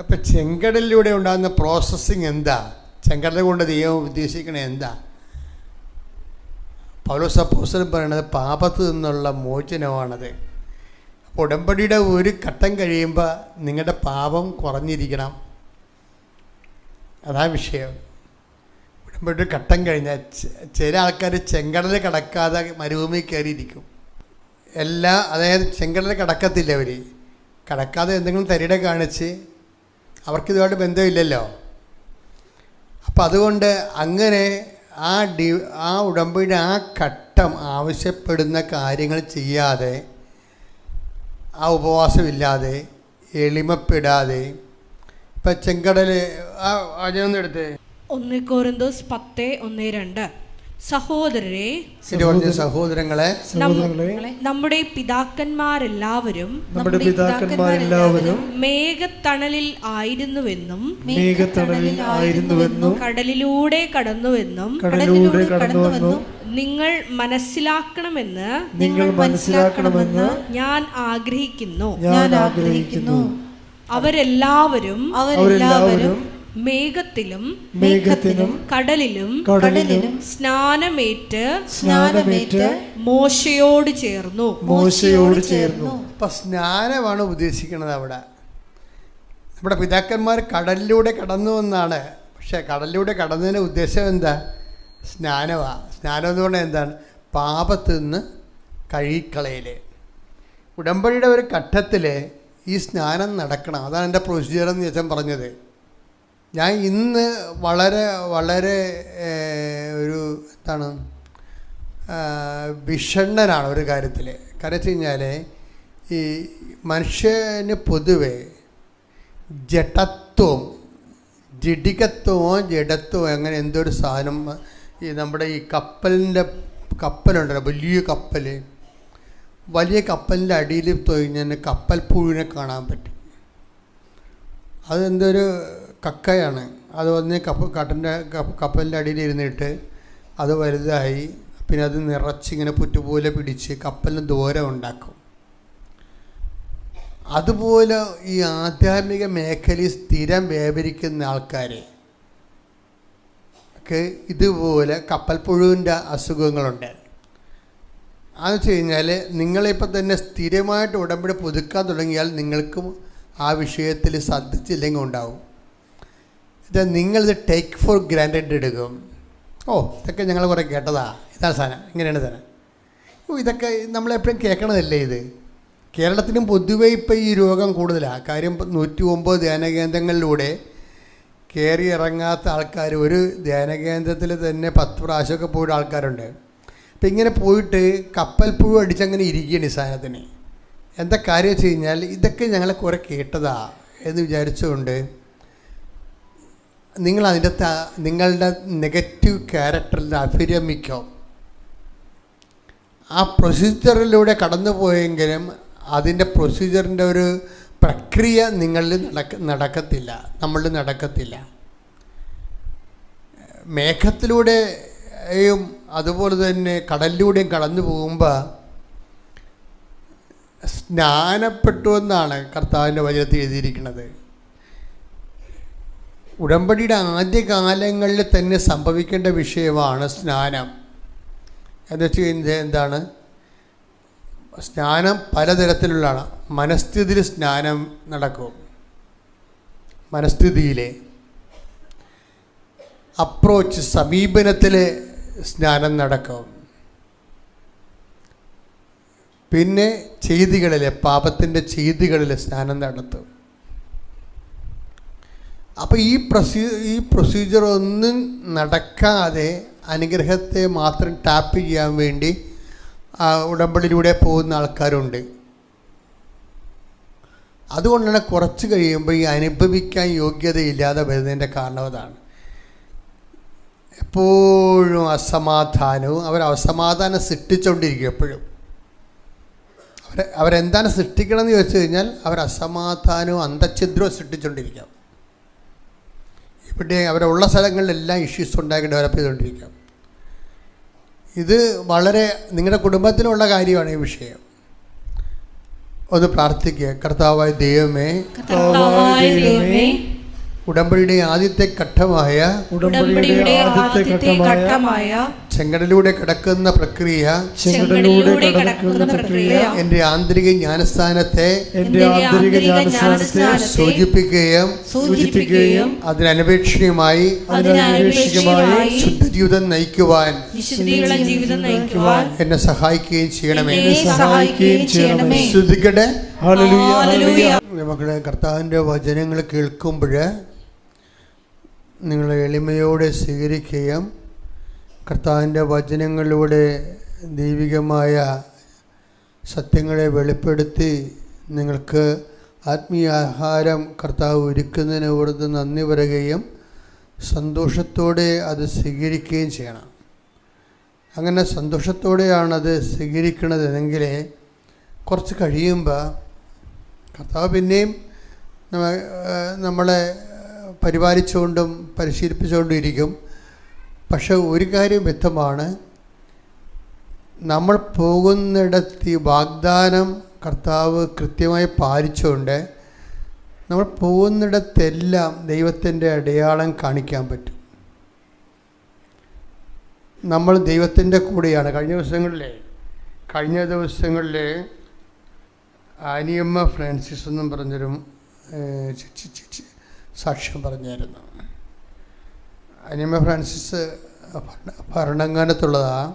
അപ്പം ചെങ്കടലിലൂടെ ഉണ്ടാകുന്ന പ്രോസസ്സിങ് എന്താ? ചെങ്കടൽ കൊണ്ട് ദൈവം ഉദ്ദേശിക്കണത് എന്താ? പൗലോസ് അപ്പോസ്തലൻ പറയണത് പാപത്തിൽ നിന്നുള്ള മോചനമാണത്. അപ്പോൾ ഉടമ്പടിയുടെ ഒരു ഘട്ടം കഴിയുമ്പോൾ നിങ്ങളുടെ പാപം കുറഞ്ഞിരിക്കണം. അതാ വിഷയം. ഉടമ്പടി ഘട്ടം കഴിഞ്ഞാൽ ചില ആൾക്കാർ ചെങ്കടൽ കടക്കാതെ മരുഭൂമി കയറിയിരിക്കും. അതായത് ചെങ്കടൽ കടക്കത്തില്ല. അവർ കടക്കാതെ എന്തെങ്കിലും തരിട കാണിച്ച് അവർക്കിതുമായിട്ട് ബന്ധമില്ലല്ലോ. അപ്പം അതുകൊണ്ട് അങ്ങനെ ആ ഉടമ്പടിയുടെ ആ ഘട്ടം ആവശ്യപ്പെടുന്ന കാര്യങ്ങൾ ചെയ്യാതെ, ആ ഉപവാസമില്ലാതെ, എളിമപ്പെടാതെ, ഇപ്പം ചെങ്കടൽ എടുത്ത് 1 കൊരിന്തോസ് 10:1-2 സഹോദരങ്ങളെ നമ്മുടെ പിതാക്കന്മാരെല്ലാവരും മേഘത്തണലിൽ ആയിരുന്നുവെന്നും കടലിലൂടെ കടന്നുവെന്നും നിങ്ങൾ മനസ്സിലാക്കണമെന്ന് ഞാൻ ആഗ്രഹിക്കുന്നു. അവരെല്ലാവരും മേഘത്തിലും കടലിലും സ്നാനമേറ്റ് മോശയോട് ചേർന്നു. അപ്പൊ സ്നാനമാണ് ഉദ്ദേശിക്കുന്നത് അവിടെ. നമ്മുടെ പിതാക്കന്മാർ കടലിലൂടെ കടന്നു എന്നാണ്. പക്ഷെ കടലിലൂടെ കടന്നതിൻ്റെ ഉദ്ദേശം എന്താ? സ്നാനമാണ്. സ്നാനം എന്ന് പറഞ്ഞാൽ എന്താണ്? പാപത്തിൽ നിന്ന് കഴുകിക്കളയല്. ഉടമ്പടിയുടെ ഒരു ഘട്ടത്തിൽ ഈ സ്നാനം നടക്കണം. അതാണ് എൻ്റെ പ്രൊസീജിയർ എന്ന് ഞാൻ പറഞ്ഞത്. ഞാൻ ഇന്ന് വളരെ ഒരു വിഷണ്ണനാണ് ഒരു കാര്യത്തിൽ. കാരണം വെച്ച് കഴിഞ്ഞാൽ ഈ മനുഷ്യന് പൊതുവെ ജഡത്വമോ അങ്ങനെ എന്തൊരു സാധനം ഈ നമ്മുടെ ഈ കപ്പലുണ്ടല്ലോ, വലിയ കപ്പലിൻ്റെ അടിയിൽ കഴിഞ്ഞാൽ കപ്പൽ പുഴുവിനെ കാണാൻ പറ്റും. അതെന്തൊരു കക്കയാണ്. അത് വന്ന് കപ്പലിൻ്റെ അടിയിൽ ഇരുന്നിട്ട് അത് വലുതായി പിന്നെ അത് നിറച്ചിങ്ങനെ പുറ്റുപോലെ പിടിച്ച് കപ്പലിന് ദൂരം ഉണ്ടാക്കും. അതുപോലെ ഈ ആധ്യാത്മിക മേഖലയിൽ സ്ഥിരം വ്യാപരിക്കുന്ന ആൾക്കാരെ ഒക്കെ ഇതുപോലെ കപ്പൽ പുഴുവിൻ്റെ അസുഖങ്ങളുണ്ട്. അതെന്ന് വെച്ച് കഴിഞ്ഞാൽ നിങ്ങളിപ്പോൾ തന്നെ സ്ഥിരമായിട്ട് ഉടമ്പടി പുതുക്കാൻ തുടങ്ങിയാൽ നിങ്ങൾക്കും ആ വിഷയത്തിൽ ശ്രദ്ധിച്ചില്ലെങ്കിൽ ഉണ്ടാവും. നിങ്ങളിത് ടേക്ക് ഫോർ ഗ്രാൻഡഡ് എടുക്കും. ഇതൊക്കെ ഞങ്ങൾ കുറേ കേട്ടതാ, ഇതാണ് സാധനം, ഇങ്ങനെയാണ് സാധനം. ഇതൊക്കെ നമ്മളെപ്പോഴും കേൾക്കണതല്ലേ ഇത്. കേരളത്തിലും പൊതുവെ ഇപ്പം ഈ രോഗം കൂടുതലാണ്. കാര്യം 109 ധ്യാനകേന്ദ്രങ്ങളിലൂടെ കയറി ഇറങ്ങാത്ത ആൾക്കാർ ഒരു ധ്യാനകേന്ദ്രത്തിൽ തന്നെ 10 പ്രാവശ്യമൊക്കെ പോയിട്ട് ആൾക്കാരുണ്ട്. അപ്പം ഇങ്ങനെ പോയിട്ട് കപ്പൽ പുഴു അടിച്ചങ്ങനെ ഇരിക്കുകയാണ് ഈ സാധനത്തിന്. എന്താ കാര്യം വെച്ച് കഴിഞ്ഞാൽ ഇതൊക്കെ ഞങ്ങളെ കുറേ കേട്ടതാ എന്ന് വിചാരിച്ചുകൊണ്ട് നിങ്ങളുടെ നെഗറ്റീവ് ക്യാരക്ടറിൽ അഭിരമിക്കും. ആ പ്രൊസീജിയറിലൂടെ കടന്നു പോയെങ്കിലും അതിൻ്റെ പ്രൊസീജിയറിൻ്റെ ഒരു പ്രക്രിയ നമ്മളിൽ നടക്കത്തില്ല. മേഘത്തിലൂടെയും അതുപോലെ തന്നെ കടലിലൂടെയും കടന്നു പോകുമ്പോൾ സ്നാനപ്പെട്ടു എന്നാണ് കർത്താവിൻ്റെ വചനത്തിൽ എഴുതിയിരിക്കുന്നത്. ഉടമ്പടിയുടെ ആദ്യകാലങ്ങളിൽ തന്നെ സംഭവിക്കേണ്ട വിഷയമാണ് സ്നാനം. എന്ന് വെച്ച് കഴിഞ്ഞാൽ എന്താണ്? സ്നാനം പലതരത്തിലുള്ളതാണ്. മനസ്ഥിതിയിൽ സ്നാനം നടക്കും. മനസ്ഥിതിയിലെ സമീപനത്തിൽ സ്നാനം നടക്കും. പിന്നെ പാപത്തിൻ്റെ ചെയ്തികളിൽ സ്നാനം നടത്തും. അപ്പോൾ ഈ പ്രൊസീജിയർ ഒന്നും നടക്കാതെ അനുഗ്രഹത്തെ മാത്രം ടാപ്പ് ചെയ്യാൻ വേണ്ടി ഉടമ്പടിയിലൂടെ പോകുന്ന ആൾക്കാരുണ്ട്. അതുകൊണ്ടാണ് കുറച്ച് കഴിയുമ്പോൾ ഈ അനുഭവിക്കാൻ യോഗ്യതയില്ലാതെ വരുന്നതിൻ്റെ കാരണം അതാണ്. എപ്പോഴും അസമാധാനവും, അസമാധാനം സൃഷ്ടിച്ചുകൊണ്ടിരിക്കും എപ്പോഴും. അവരെന്താണ് സൃഷ്ടിക്കണമെന്ന് ചോദിച്ചു കഴിഞ്ഞാൽ അസമാധാനവും അന്തഛിദ്രവും സൃഷ്ടിച്ചുകൊണ്ടിരിക്കാം. ഇവിടെ അവരുള്ള സ്ഥലങ്ങളിലെല്ലാം ഇഷ്യൂസ് ഉണ്ടാക്കി ഡെവലപ്പ് ചെയ്തുകൊണ്ടിരിക്കാം. ഇത് വളരെ നിങ്ങളുടെ കുടുംബത്തിലുള്ള കാര്യമാണ് ഈ വിഷയം. ഒന്ന് പ്രാർത്ഥിക്കുക. കർത്താവായ ദൈവമേ, ഉടമ്പടിയുടെ ആദ്യത്തെ ഘട്ടമായ ചെങ്കടലിലൂടെ കടക്കുന്ന പ്രക്രിയ എന്റെ ആന്തരിക ജ്ഞാനസ്ഥാനത്തെ സൂചിപ്പിക്കുകയും അതിനപേക്ഷണീയമായി ശുദ്ധജീവിതം നയിക്കുവാൻ എന്നെ സഹായിക്കുകയും ചെയ്യണമേ. ശ്രുതികടെ മക്കളെ, കർത്താവിൻ്റെ വചനങ്ങൾ കേൾക്കുമ്പോൾ നിങ്ങൾ എളിമയോടെ സ്വീകരിക്കുകയും കർത്താവിൻ്റെ വചനങ്ങളിലൂടെ ദൈവികമായ സത്യങ്ങളെ വെളിപ്പെടുത്തി നിങ്ങൾക്ക് ആത്മീയ ആഹാരം കർത്താവ് ഒരുക്കുന്നതിന് ഓർത്ത് നന്ദി പറയുകയും സന്തോഷത്തോടെ അത് സ്വീകരിക്കുകയും ചെയ്യണം. അങ്ങനെ സന്തോഷത്തോടെയാണത് സ്വീകരിക്കണതെങ്കിൽ കുറച്ച് കഴിയുമ്പോൾ കർത്താവ് പിന്നെയും നമ്മളെ പരിപാലിച്ചുകൊണ്ടും പരിശീലിപ്പിച്ചുകൊണ്ടും ഇരിക്കും. പക്ഷെ ഒരു കാര്യം വ്യക്തമാണ്, നമ്മൾ പോകുന്നിടത്ത് ഈ വാഗ്ദാനം കർത്താവ് കൃത്യമായി പാലിച്ചുകൊണ്ട് നമ്മൾ പോകുന്നിടത്തെല്ലാം ദൈവത്തിൻ്റെ അടയാളം കാണിക്കാൻ പറ്റും. നമ്മൾ ദൈവത്തിൻ്റെ കൂടെയാണ്. കഴിഞ്ഞ ദിവസങ്ങളിൽ ആനിയമ്മ ഫ്രാൻസിസ് എന്നും പറഞ്ഞൊരു സാക്ഷ്യം പറഞ്ഞായിരുന്നു. ആനിയമ്മ ഫ്രാൻസിസ് ഭരണങ്ങാനത്തുള്ളതാണ്.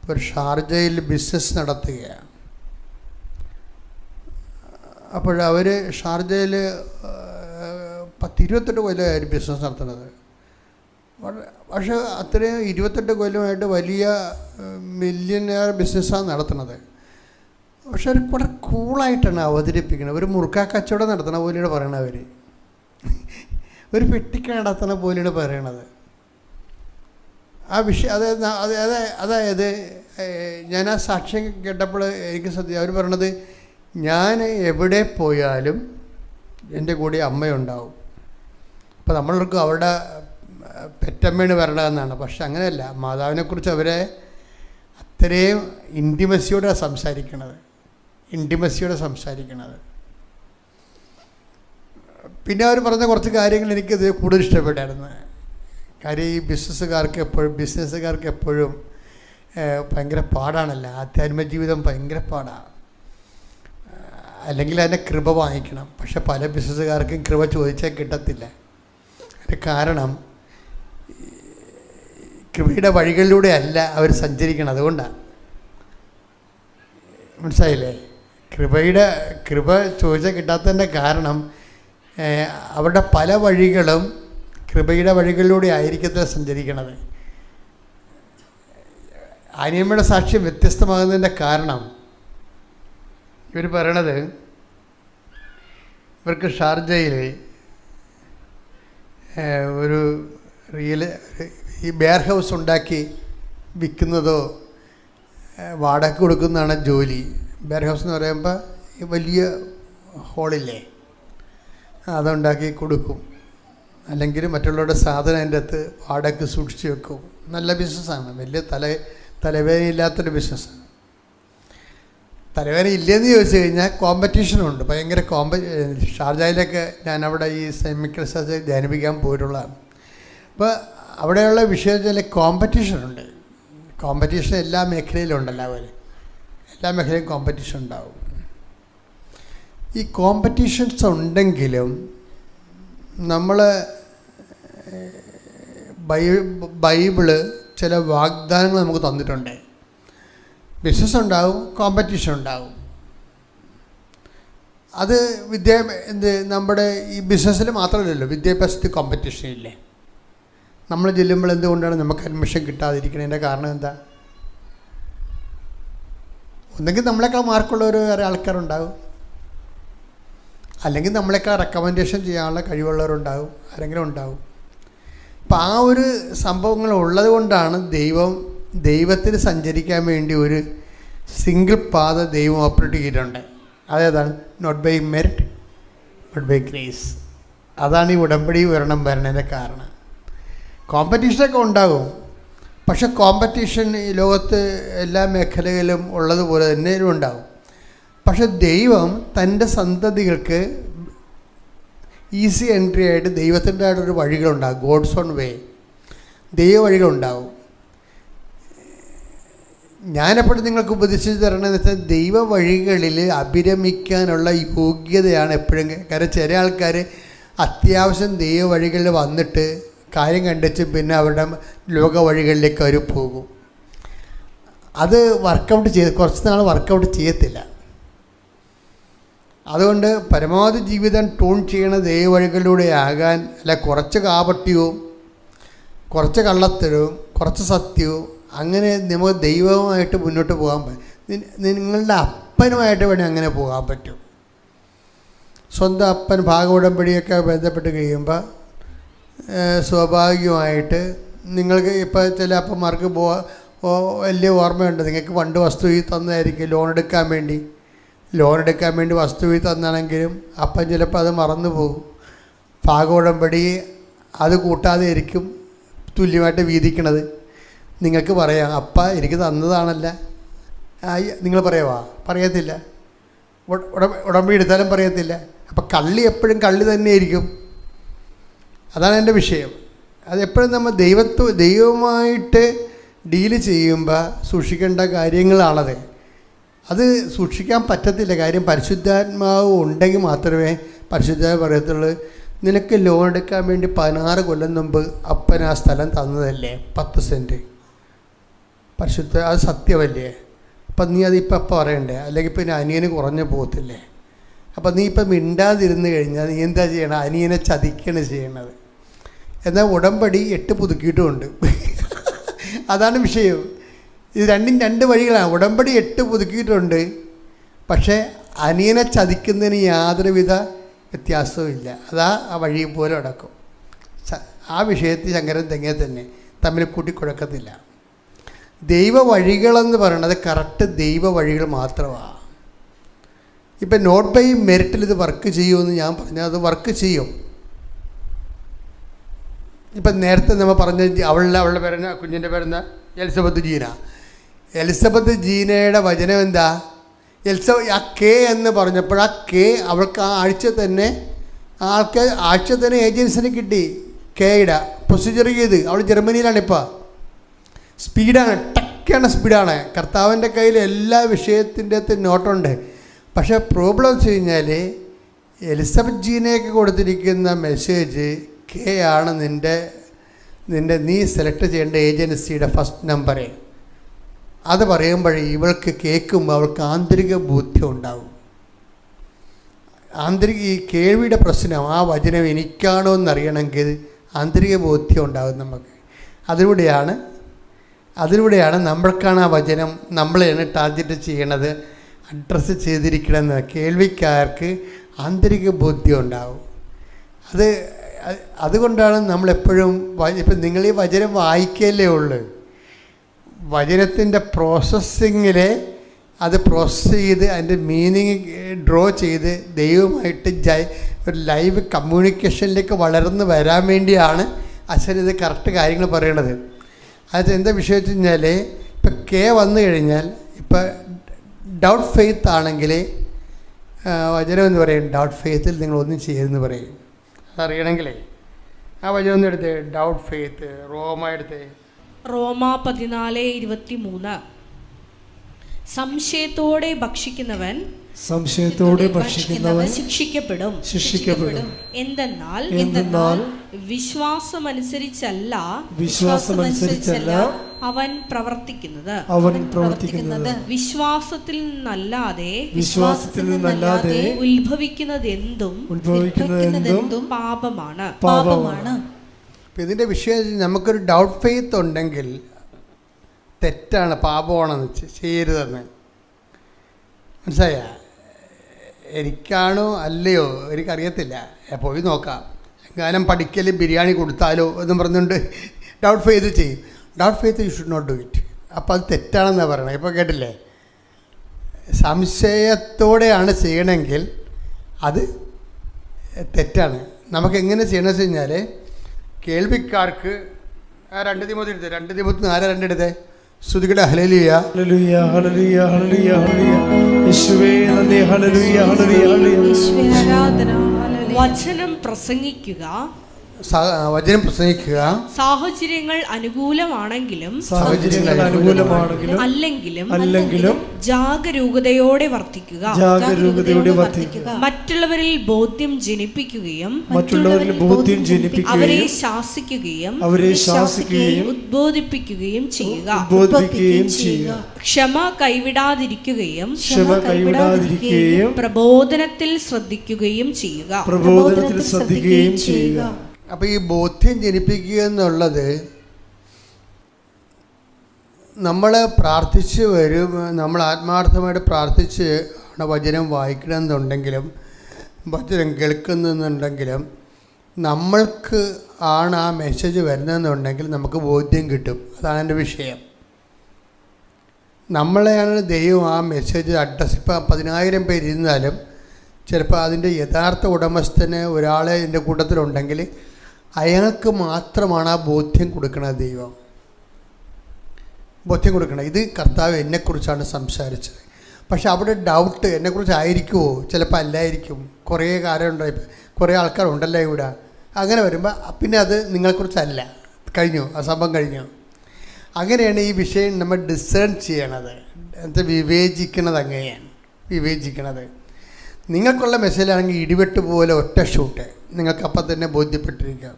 ഒരു ഷാർജയിൽ ബിസിനസ് നടത്തുകയാണ്. അപ്പോഴവർ ഷാർജയിൽ 28 കൊല്ലമായിരുന്നു ബിസിനസ് നടത്തുന്നത്. പക്ഷേ അത്രയും 28 കൊല്ലമായിട്ട് വലിയ മില്യനെയർ ബിസിനസ്സാണ് നടത്തുന്നത്. പക്ഷെ അവർ വളരെ കൂളായിട്ടാണ് അവതരിപ്പിക്കുന്നത്. ഒരു മുറുക്കാ കച്ചവടം നടത്തണ പോലെയാണ് പറയണത്. അവർ ഒരു പെട്ടിക്ക നടത്തണ പോലെയാണ് പറയണത്. ആ വിഷയം അതായത് ഞാൻ ആ സാക്ഷ്യം കേട്ടപ്പോൾ എനിക്ക് അവർ പറയണത്, ഞാൻ എവിടെ പോയാലും എൻ്റെ കൂടെ അമ്മയുണ്ടാവും. അപ്പോൾ നമ്മൾക്ക് അവരുടെ പെറ്റമ്മയാണ് വരണമെന്നാണ്. പക്ഷെ അങ്ങനെയല്ല. മാതാവിനെക്കുറിച്ച് അവരെ അത്രയും ഇൻറ്റിമസിയോടെ സംസാരിക്കണത്. പിന്നെ അവർ പറഞ്ഞ കുറച്ച് കാര്യങ്ങൾ എനിക്കത് കൂടുതൽ ഇഷ്ടപ്പെട്ടായിരുന്നു. കാര്യം ഈ ബിസിനസ്സുകാർക്ക് എപ്പോഴും ഭയങ്കര പാടാണല്ലോ. ആധ്യാത്മിക ജീവിതം ഭയങ്കര പാടാണ്. അല്ലെങ്കിൽ അതിൻ്റെ കൃപ വാങ്ങിക്കണം. പക്ഷെ പല ബിസിനസ്സുകാർക്കും കൃപ ചോദിച്ചാൽ കിട്ടത്തില്ല. അതിൻ്റെ കാരണം കൃപയുടെ വഴികളിലൂടെ അല്ല അവർ സഞ്ചരിക്കണം. അതുകൊണ്ടാണ്. മനസ്സിലായില്ലേ? കൃപ ചോദിച്ചാൽ കിട്ടാത്തതിൻ്റെ കാരണം അവരുടെ പല വഴികളും കൃപയുടെ വഴികളിലൂടെ ആയിരിക്കത്തില്ല സഞ്ചരിക്കണത്. ആനിയമ്മയുടെ സാക്ഷ്യം വ്യത്യസ്തമാകുന്നതിൻ്റെ കാരണം ഇവർ പറയണത്, ഇവർക്ക് ഷാർജയിൽ ഒരു ഈ ബെയർ ഹൗസ് ഉണ്ടാക്കി വിൽക്കുന്നതോ വാടക കൊടുക്കുന്നതാണ് ജോലി. ബെയർ ഹൗസ് എന്ന് പറയുമ്പോൾ ഈ വലിയ ഹോളില്ലേ, അതുണ്ടാക്കി കൊടുക്കും. അല്ലെങ്കിൽ മറ്റുള്ളവരുടെ സാധനം അതിൻ്റെ അകത്ത് വാടകയ്ക്ക് സൂക്ഷിച്ച് വെക്കും. നല്ല ബിസിനസ്സാണ്. വലിയ തലവേദനയില്ലാത്തൊരു ബിസിനസ്സാണ്. തലവേദന ഇല്ലയെന്ന് ചോദിച്ചു കഴിഞ്ഞാൽ കോമ്പറ്റീഷനുണ്ട്. ഭയങ്കര ഷാർജയിലൊക്കെ ഞാനവിടെ ഈ സെമിക്കൽ റിസർച്ച് ധ്യാനിപ്പിക്കാൻ പോയിട്ടുള്ളതാണ്. അപ്പോൾ അവിടെയുള്ള വിഷയത്തിൽ കോമ്പറ്റീഷനുണ്ട്. കോമ്പറ്റീഷൻ എല്ലാ മേഖലയിലും ഉണ്ടല്ലോ. എല്ലാ മേഖലയിലും കോമ്പറ്റീഷൻ ഉണ്ടാവും. ഈ കോമ്പറ്റീഷൻസ് ഉണ്ടെങ്കിലും നമ്മൾ ബൈബിള് ചില വാഗ്ദാനങ്ങൾ നമുക്ക് തന്നിട്ടുണ്ട്. ബിസിനസ് ഉണ്ടാവും, കോമ്പറ്റീഷൻ ഉണ്ടാവും. അത് നമ്മുടെ ഈ ബിസിനസ്സിൽ മാത്രമല്ലല്ലോ, വിദ്യാഭ്യാസത്തിൽ കോമ്പറ്റീഷൻ ഇല്ലേ? നമ്മൾ ചെല്ലുമ്പോൾ എന്തുകൊണ്ടാണ് നമുക്ക് അഡ്മിഷൻ കിട്ടാതിരിക്കുന്നതിൻ്റെ കാരണം എന്താ? ഒന്നെങ്കിൽ നമ്മളെക്കാൾ മാർക്കുള്ള വേറെ ആൾക്കാരുണ്ടാകും, അല്ലെങ്കിൽ നമ്മളെക്കാൾ റെക്കമെൻഡേഷൻ ചെയ്യാനുള്ള കഴിവുള്ളവരുണ്ടാകും, ആരെങ്കിലും ഉണ്ടാകും. അപ്പം ആ ഒരു സംഭവങ്ങൾ ഉള്ളത് കൊണ്ടാണ് ദൈവത്തിന് സഞ്ചരിക്കാൻ വേണ്ടി ഒരു സിംഗിൾ പാത ദൈവം ഓപ്പറേറ്റ് ചെയ്തിട്ടുണ്ട്. അതേതാണ്? Not by merit but by grace. അതാണ് ഈ ഉടമ്പടി വരണതിൻ്റെ കാരണം. കോമ്പറ്റീഷനൊക്കെ ഉണ്ടാകും, പക്ഷെ കോമ്പറ്റീഷൻ ഈ ലോകത്ത് എല്ലാ മേഖലകളിലും ഉള്ളതുപോലെ തന്നെ ഉണ്ടാകും. പക്ഷെ ദൈവം തൻ്റെ സന്തതികൾക്ക് ഈസി എൻട്രി ആയിട്ട് ദൈവത്തിൻ്റെ ആയിട്ടൊരു വഴികളുണ്ടാകും. ഗോഡ്സ് ഓൺ വേ, ദൈവ വഴികളുണ്ടാകും. ഞാനെപ്പോഴും നിങ്ങൾക്ക് ഉപദേശിച്ച് തരണമെന്ന് വെച്ചാൽ ദൈവ വഴികളിൽ അഭിരമിക്കാനുള്ള യോഗ്യതയാണ് എപ്പോഴും. കാരണം ചില ആൾക്കാർ അത്യാവശ്യം ദൈവ വഴികളിൽ വന്നിട്ട് കാര്യം കണ്ടിച്ച് പിന്നെ അവരുടെ ലോക വഴികളിലേക്ക് അവർ പോകും. അത് കുറച്ച് നാൾ വർക്കൗട്ട് ചെയ്യത്തില്ല. അതുകൊണ്ട് പരമാവധി ജീവിതം ട്യൂൺ ചെയ്യണ ദൈവ വഴികളിലൂടെ ആകാൻ, അല്ല കുറച്ച് കാപട്യവും കുറച്ച് കള്ളത്തരവും കുറച്ച് സത്യവും, അങ്ങനെ നമുക്ക് ദൈവവുമായിട്ട് മുന്നോട്ട് പോകാൻ പറ്റും. നിങ്ങളുടെ അപ്പനുമായിട്ട് വേണേൽ അങ്ങനെ പോകാൻ പറ്റും. സ്വന്തം അപ്പൻ ഭാഗോടമ്പടിയൊക്കെ ബന്ധപ്പെട്ട് കഴിയുമ്പോൾ സ്വാഭാവികമായിട്ട് നിങ്ങൾക്ക് ഇപ്പോൾ ചില അപ്പന്മാർക്ക് വലിയ ഓർമ്മയുണ്ട്. നിങ്ങൾക്ക് പണ്ട് വസ്തു തന്നതായിരിക്കും ലോൺ എടുക്കാൻ വേണ്ടി വസ്തു തന്നാണെങ്കിലും അപ്പൻ ചിലപ്പോൾ അത് മറന്നു പോകും. ഭാഗോടമ്പടി അത് കൂട്ടാതെ ആയിരിക്കും തുല്യമായിട്ട് വീതിക്കണത്. നിങ്ങൾക്ക് പറയാം, അപ്പ എനിക്ക് തന്നതാണല്ല. നിങ്ങൾ പറയത്തില്ല. ഉടമ്പടി എടുത്താലും പറയത്തില്ല. അപ്പം കള്ളി എപ്പോഴും കള്ളി തന്നെയായിരിക്കും. അതാണ് എൻ്റെ വിഷയം. അതെപ്പോഴും നമ്മൾ ദൈവവുമായിട്ട് ഡീല് ചെയ്യുമ്പോൾ സൂക്ഷിക്കേണ്ട കാര്യങ്ങളാണത്. അത് സൂക്ഷിക്കാൻ പറ്റത്തില്ല. കാര്യം പരിശുദ്ധാത്മാവ് ഉണ്ടെങ്കിൽ മാത്രമേ പരിശുദ്ധാത്മാവ് പറയത്തുള്ളൂ. നിനക്ക് ലോൺ എടുക്കാൻ വേണ്ടി 16 കൊല്ലം മുമ്പ് അപ്പൻ ആ സ്ഥലം തന്നതല്ലേ, 10 സെൻറ്റ്. പരിശുദ്ധ അത് സത്യമല്ലേ? അപ്പം നീ അതിപ്പോൾ പറയണ്ടേ? അല്ലെങ്കിൽ പിന്നെ അനിയന് കുറഞ്ഞു പോകത്തില്ലേ? അപ്പം നീ ഇപ്പം മിണ്ടാതിരുന്ന് കഴിഞ്ഞാൽ നീ എന്താ ചെയ്യണം? അനിയനെ ചതിക്കാണ് ചെയ്യണത്. എന്നാൽ ഉടമ്പടി 8 പുതുക്കിയിട്ടുമുണ്ട്. അതാണ് വിഷയം. ഇത് രണ്ടും 2 വഴികളാണ്. ഉടമ്പടി 8 പുതുക്കിയിട്ടുണ്ട്, പക്ഷേ അനിയനെ ചതിക്കുന്നതിന് യാതൊരുവിധ വ്യത്യാസവും ഇല്ല. അതാ ആ വഴി പോലെ നടക്കും. ആ വിഷയത്തിൽ ശങ്കരൻ തെങ്ങേ തന്നെ തമ്മിൽ കൂട്ടിക്കുഴക്കത്തില്ല. ദൈവ വഴികളെന്ന് പറയുന്നത് കറക്റ്റ് ദൈവ വഴികൾ മാത്രമാണ്. ഇപ്പം നോട്ട് ബൈ മെറിറ്റിൽ ഇത് വർക്ക് ചെയ്യുമെന്ന് ഞാൻ പറഞ്ഞാൽ അത് വർക്ക് ചെയ്യും. ഇപ്പം നേരത്തെ നമ്മൾ പറഞ്ഞ അവളുടെ പേരെന്ന കുഞ്ഞിൻ്റെ പേരെന്ന എലിസബത്ത് ജീനയുടെ വചനം എന്താ? ആ കെ എന്ന് പറഞ്ഞപ്പോൾ ആ കെ അവൾക്ക് ആ ആഴ്ച തന്നെ ഏജൻസിന് കിട്ടി. കെയുടെ പ്രൊസീജിയർ ചെയ്ത് അവൾ ജർമ്മനിയിലാണ്. ഇപ്പോൾ സ്പീഡാണ്, ടക്കാണ് സ്പീഡാണ്. കർത്താവിൻ്റെ കയ്യിൽ എല്ലാ വിഷയത്തിൻ്റെ അകത്ത് നോട്ടുണ്ട്. പക്ഷേ പ്രോബ്ലം വെച്ച് കഴിഞ്ഞാൽ എലിസബത്ത് ജീനയ്ക്ക് കൊടുത്തിരിക്കുന്ന മെസ്സേജ് കെ ആണ് നീ സെലക്ട് ചെയ്യേണ്ട ഏജൻസിയുടെ ഫസ്റ്റ് നമ്പർ. അത് പറയുമ്പോഴേ ഇവൾക്ക് കേൾക്കുമ്പോൾ അവൾക്ക് ആന്തരിക ബോധ്യം ഉണ്ടാവും. ഈ കേൾവിയുടെ പ്രശ്നം, ആ വചനം എനിക്കാണോ എന്നറിയണമെങ്കിൽ ആന്തരിക ബോധ്യം ഉണ്ടാകും നമുക്ക്. അതിലൂടെയാണ് നമ്മൾക്കാണ് ആ വചനം നമ്മളെയാണ് ടാർഗറ്റ് ചെയ്യണത്, അഡ്രസ്സ് ചെയ്തിരിക്കണമെന്ന് കേൾവിക്കാർക്ക് ആന്തരിക ബോധ്യം ഉണ്ടാവും. അതുകൊണ്ടാണ് നമ്മളെപ്പോഴും ഇപ്പം നിങ്ങൾ ഈ വചനം വായിക്കല്ലേ ഉള്ളൂ. വചനത്തിൻ്റെ പ്രോസസ്സിങ്ങിൽ അത് പ്രോസസ്സ് ചെയ്ത് അതിൻ്റെ മീനിങ് ഡ്രോ ചെയ്ത് ദൈവമായിട്ട് ഒരു ലൈവ് കമ്മ്യൂണിക്കേഷനിലേക്ക് വളർന്ന് വരാൻ വേണ്ടിയാണ് അച്ഛൻ ഇത് കറക്റ്റ് കാര്യങ്ങൾ പറയണത്. അത് എന്താ വിഷയം വെച്ച് കഴിഞ്ഞാൽ ഇപ്പം കെ വന്നു കഴിഞ്ഞാൽ ഇപ്പം ഡൗട്ട് ഫെയ്ത്ത് ആണെങ്കിൽ വചനം എന്ന് പറയും ഡൗട്ട് ഫെയ്ത്തിൽ നിങ്ങളൊന്നും ചെയ്യരുതെന്ന് പറയും. അതറിയണമെങ്കിലേ ആ വചനം ഒന്നും എടുത്തേ. ഡൗട്ട് ഫെയ്ത്ത് റോമ 14:23 സംശയത്തോടെ ഭക്ഷിക്കുന്നവൻ ശിക്ഷിക്കപ്പെടും. എന്തെന്നാൽ വിശ്വാസമനുസരിച്ചല്ല അവൻ പ്രവർത്തിക്കുന്നത്. വിശ്വാസത്തിൽ നിന്നല്ലാതെ ഉത്ഭവിക്കുന്നതെന്തും പാപമാണ്. അപ്പം ഇതിൻ്റെ വിഷയം നമുക്കൊരു ഡൗട്ട് ഫെയ്ത്ത് ഉണ്ടെങ്കിൽ തെറ്റാണ്, പാപമാണെന്ന് ചെയ്യരുതെന്ന്. മനസ്സിലായ? എനിക്കാണോ അല്ലയോ എനിക്കറിയത്തില്ല, പോയി നോക്കാം. എങ്ങാനും പഠിക്കൽ ബിരിയാണി കൊടുത്താലോ എന്നും പറഞ്ഞുകൊണ്ട് ഡൗട്ട് ഫെയ്ത്ത് ചെയ്യും. Doubt faith you should not do it. അപ്പോൾ അത് തെറ്റാണെന്നാണ് പറയണത്. ഇപ്പോൾ കേട്ടില്ലേ? സംശയത്തോടെയാണ് ചെയ്യണമെങ്കിൽ അത് തെറ്റാണ്. നമുക്കെങ്ങനെ ചെയ്യണമെന്ന് വെച്ച് കഴിഞ്ഞാൽ, കേൾവിക്കാർക്ക് 2 തിമോത്തി 4 2 സ്തുതിക്കട്ടെ. ഹല്ലേലൂയ ഹല്ലേലൂയ ഹല്ലേലൂയ ഹല്ലേലൂയ ഹല്ലേലൂയ. യേശുവേ നന്ദി. ഹല്ലേലൂയ ഹല്ലേലൂയ ഹല്ലേലൂയ. ആരാധന. വചനം പ്രസംഗിക്കുക, വചനം പ്രസംഗിക്കുക. സാഹചര്യങ്ങൾ അനുകൂലമാണെങ്കിലും അല്ലെങ്കിലും ജാഗരൂകതയോടെ വർത്തിക്കുക. മറ്റുള്ളവരിൽ ബോധ്യം ജനിപ്പിക്കുകയും അവരെ ശാസിക്കുകയും ഉദ്ബോധിപ്പിക്കുകയും ചെയ്യുക. ക്ഷമ കൈവിടാതിരിക്കുകയും പ്രബോധനത്തിൽ ശ്രദ്ധിക്കുകയും ചെയ്യുക. അപ്പോൾ ഈ ബോധ്യം ജനിപ്പിക്കുക എന്നുള്ളത് നമ്മൾ പ്രാർത്ഥിച്ച് വരും, നമ്മൾ ആത്മാർത്ഥമായിട്ട് പ്രാർത്ഥിച്ച് ആണ് വചനം വായിക്കണമെന്നുണ്ടെങ്കിലും വചനം കേൾക്കുന്നുണ്ടെങ്കിലും നമ്മൾക്ക് ആണ് ആ മെസ്സേജ് വരുന്നതെന്നുണ്ടെങ്കിൽ നമുക്ക് ബോധ്യം കിട്ടും. അതാണ് എൻ്റെ വിഷയം. നമ്മളെയാണ് ദൈവം ആ മെസ്സേജ് അഡ്രസ്. ഇപ്പം 10,000 പേര് ഇരുന്നാലും ചിലപ്പോൾ അതിൻ്റെ യഥാർത്ഥ ഉടമസ്ഥന് ഒരാളെ എൻ്റെ കൂട്ടത്തിലുണ്ടെങ്കിൽ അയാൾക്ക് മാത്രമാണ് ആ ബോധ്യം കൊടുക്കുന്നത്. ദൈവം ബോധ്യം കൊടുക്കണം. ഇത് കർത്താവ് എന്നെക്കുറിച്ചാണ് സംസാരിച്ചത്. പക്ഷെ അവിടെ ഡൗട്ട് എന്നെക്കുറിച്ചായിരിക്കുമോ? ചിലപ്പോൾ അല്ലായിരിക്കും. കുറേ കാലമുണ്ടായി, കുറേ ആൾക്കാരുണ്ടല്ലോ ഇവിടെ. അങ്ങനെ വരുമ്പോൾ പിന്നെ അത് നിങ്ങളെക്കുറിച്ചല്ല. കഴിഞ്ഞു, ആ സംഭവം കഴിഞ്ഞു. അങ്ങനെയാണ് ഈ വിഷയം നമ്മൾ ഡിസേൺ ചെയ്യണത്. എന്നിട്ട് വിവേചിക്കണത്. അങ്ങനെയാണ് വിവേചിക്കണത്. നിങ്ങൾക്കുള്ള മെസ്സേജാണെങ്കിൽ ഇടിവെട്ട് പോലെ ഒറ്റ ഷൂട്ട് നിങ്ങൾക്കപ്പം തന്നെ ബോധ്യപ്പെട്ടിരിക്കാം.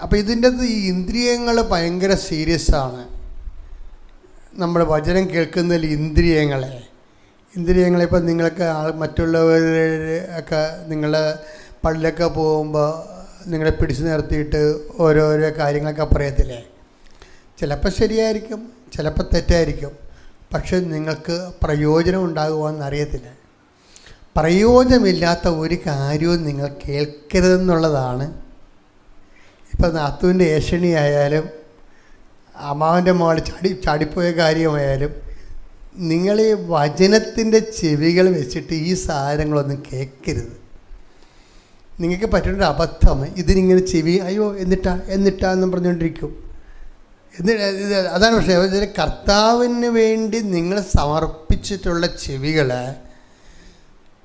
അപ്പോൾ ഇതിൻ്റെ ഈ ഇന്ദ്രിയങ്ങൾ ഭയങ്കര സീരിയസ് ആണ്. നമ്മൾ വചനം കേൾക്കുന്നതിൽ ഇന്ദ്രിയങ്ങളെ ഇപ്പം നിങ്ങൾക്ക് മറ്റുള്ളവർ ഒക്കെ നിങ്ങളെ പള്ളിയിലൊക്കെ പോകുമ്പോൾ നിങ്ങളെ പിടിച്ചു നിർത്തിയിട്ട് ഓരോരോ കാര്യങ്ങളൊക്കെ പറയത്തില്ലേ? ചിലപ്പോൾ ശരിയായിരിക്കും, ചിലപ്പോൾ തെറ്റായിരിക്കും. പക്ഷെ നിങ്ങൾക്ക് പ്രയോജനം ഉണ്ടാകുവാന്നറിയത്തില്ല. പ്രയോജനമില്ലാത്ത ഒരു കാര്യവും നിങ്ങൾ കേൾക്കരുതെന്നുള്ളതാണ്. ഇപ്പം നാത്തൂൻ്റെ ഏഷണി ആയാലും അമ്മാവൻ്റെ മോൾ ചാടിപ്പോയ കാര്യമായാലും നിങ്ങൾ ഈ വചനത്തിൻ്റെ ചെവികൾ വെച്ചിട്ട് ഈ സാധനങ്ങളൊന്നും കേൾക്കരുത്. നിങ്ങൾക്ക് പറ്റുന്നൊരു അബദ്ധം ഇതിനിങ്ങനെ ചെവി അയ്യോ എന്നിട്ടാന്നും പറഞ്ഞുകൊണ്ടിരിക്കും. അതാണ് പക്ഷേ കർത്താവിന് വേണ്ടി നിങ്ങൾ സമർപ്പിച്ചിട്ടുള്ള ചെവികൾ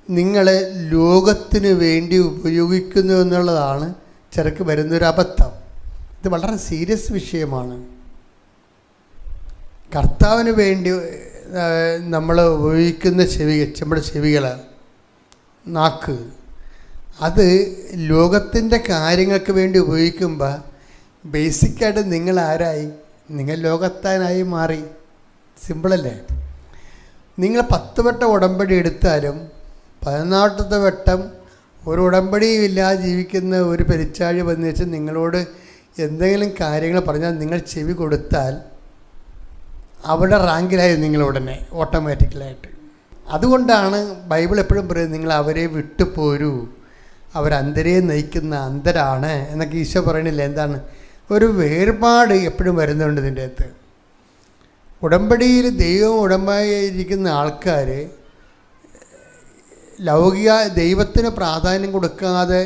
നിങ്ങൾ ലോകത്തിന് വേണ്ടി ഉപയോഗിക്കുന്നു എന്നുള്ളതാണ് ചിലർക്ക് വരുന്നൊരു അബദ്ധം. ഇത് വളരെ സീരിയസ് വിഷയമാണ്. കർത്താവിന് വേണ്ടി നമ്മൾ ഉപയോഗിക്കുന്ന നമ്മുടെ ചെവികൾ, നാക്ക്, അത് ലോകത്തിൻ്റെ കാര്യങ്ങൾക്ക് വേണ്ടി ഉപയോഗിക്കുമ്പോൾ ബേസിക്കായിട്ട് നിങ്ങൾ ആരായി? നിങ്ങൾ ലോകത്താനായി മാറി. സിമ്പിളല്ലേ? നിങ്ങൾ 10 വട്ടം ഉടമ്പടി എടുത്താലും 14ാമത്തെ വട്ടം ഒരു ഉടമ്പടിയും ഇല്ലാതെ ജീവിക്കുന്ന ഒരു പെരിച്ചാഴി വന്നു വെച്ച് നിങ്ങളോട് എന്തെങ്കിലും കാര്യങ്ങൾ പറഞ്ഞാൽ നിങ്ങൾ ചെവി കൊടുത്താൽ അവിടെ റാങ്കിലായി നിങ്ങൾ ഉടനെ ഓട്ടോമാറ്റിക്കലായിട്ട്. അതുകൊണ്ടാണ് ബൈബിൾ എപ്പോഴും പറയുന്നത് നിങ്ങൾ അവരെ വിട്ടുപോരൂ, അവരന്തരെ നയിക്കുന്ന അന്തരാണ് എന്നൊക്കെ ഈശോ പറയണില്ല. എന്താണ്? ഒരു വേർപാട് എപ്പോഴും വരുന്നുണ്ട് ഇതിൻ്റെ അകത്ത്. ഉടമ്പടിയിൽ ദൈവം ഉടമ്പായിരിക്കുന്ന ആൾക്കാർ ലൗകിക ദൈവത്തിന് പ്രാധാന്യം കൊടുക്കാതെ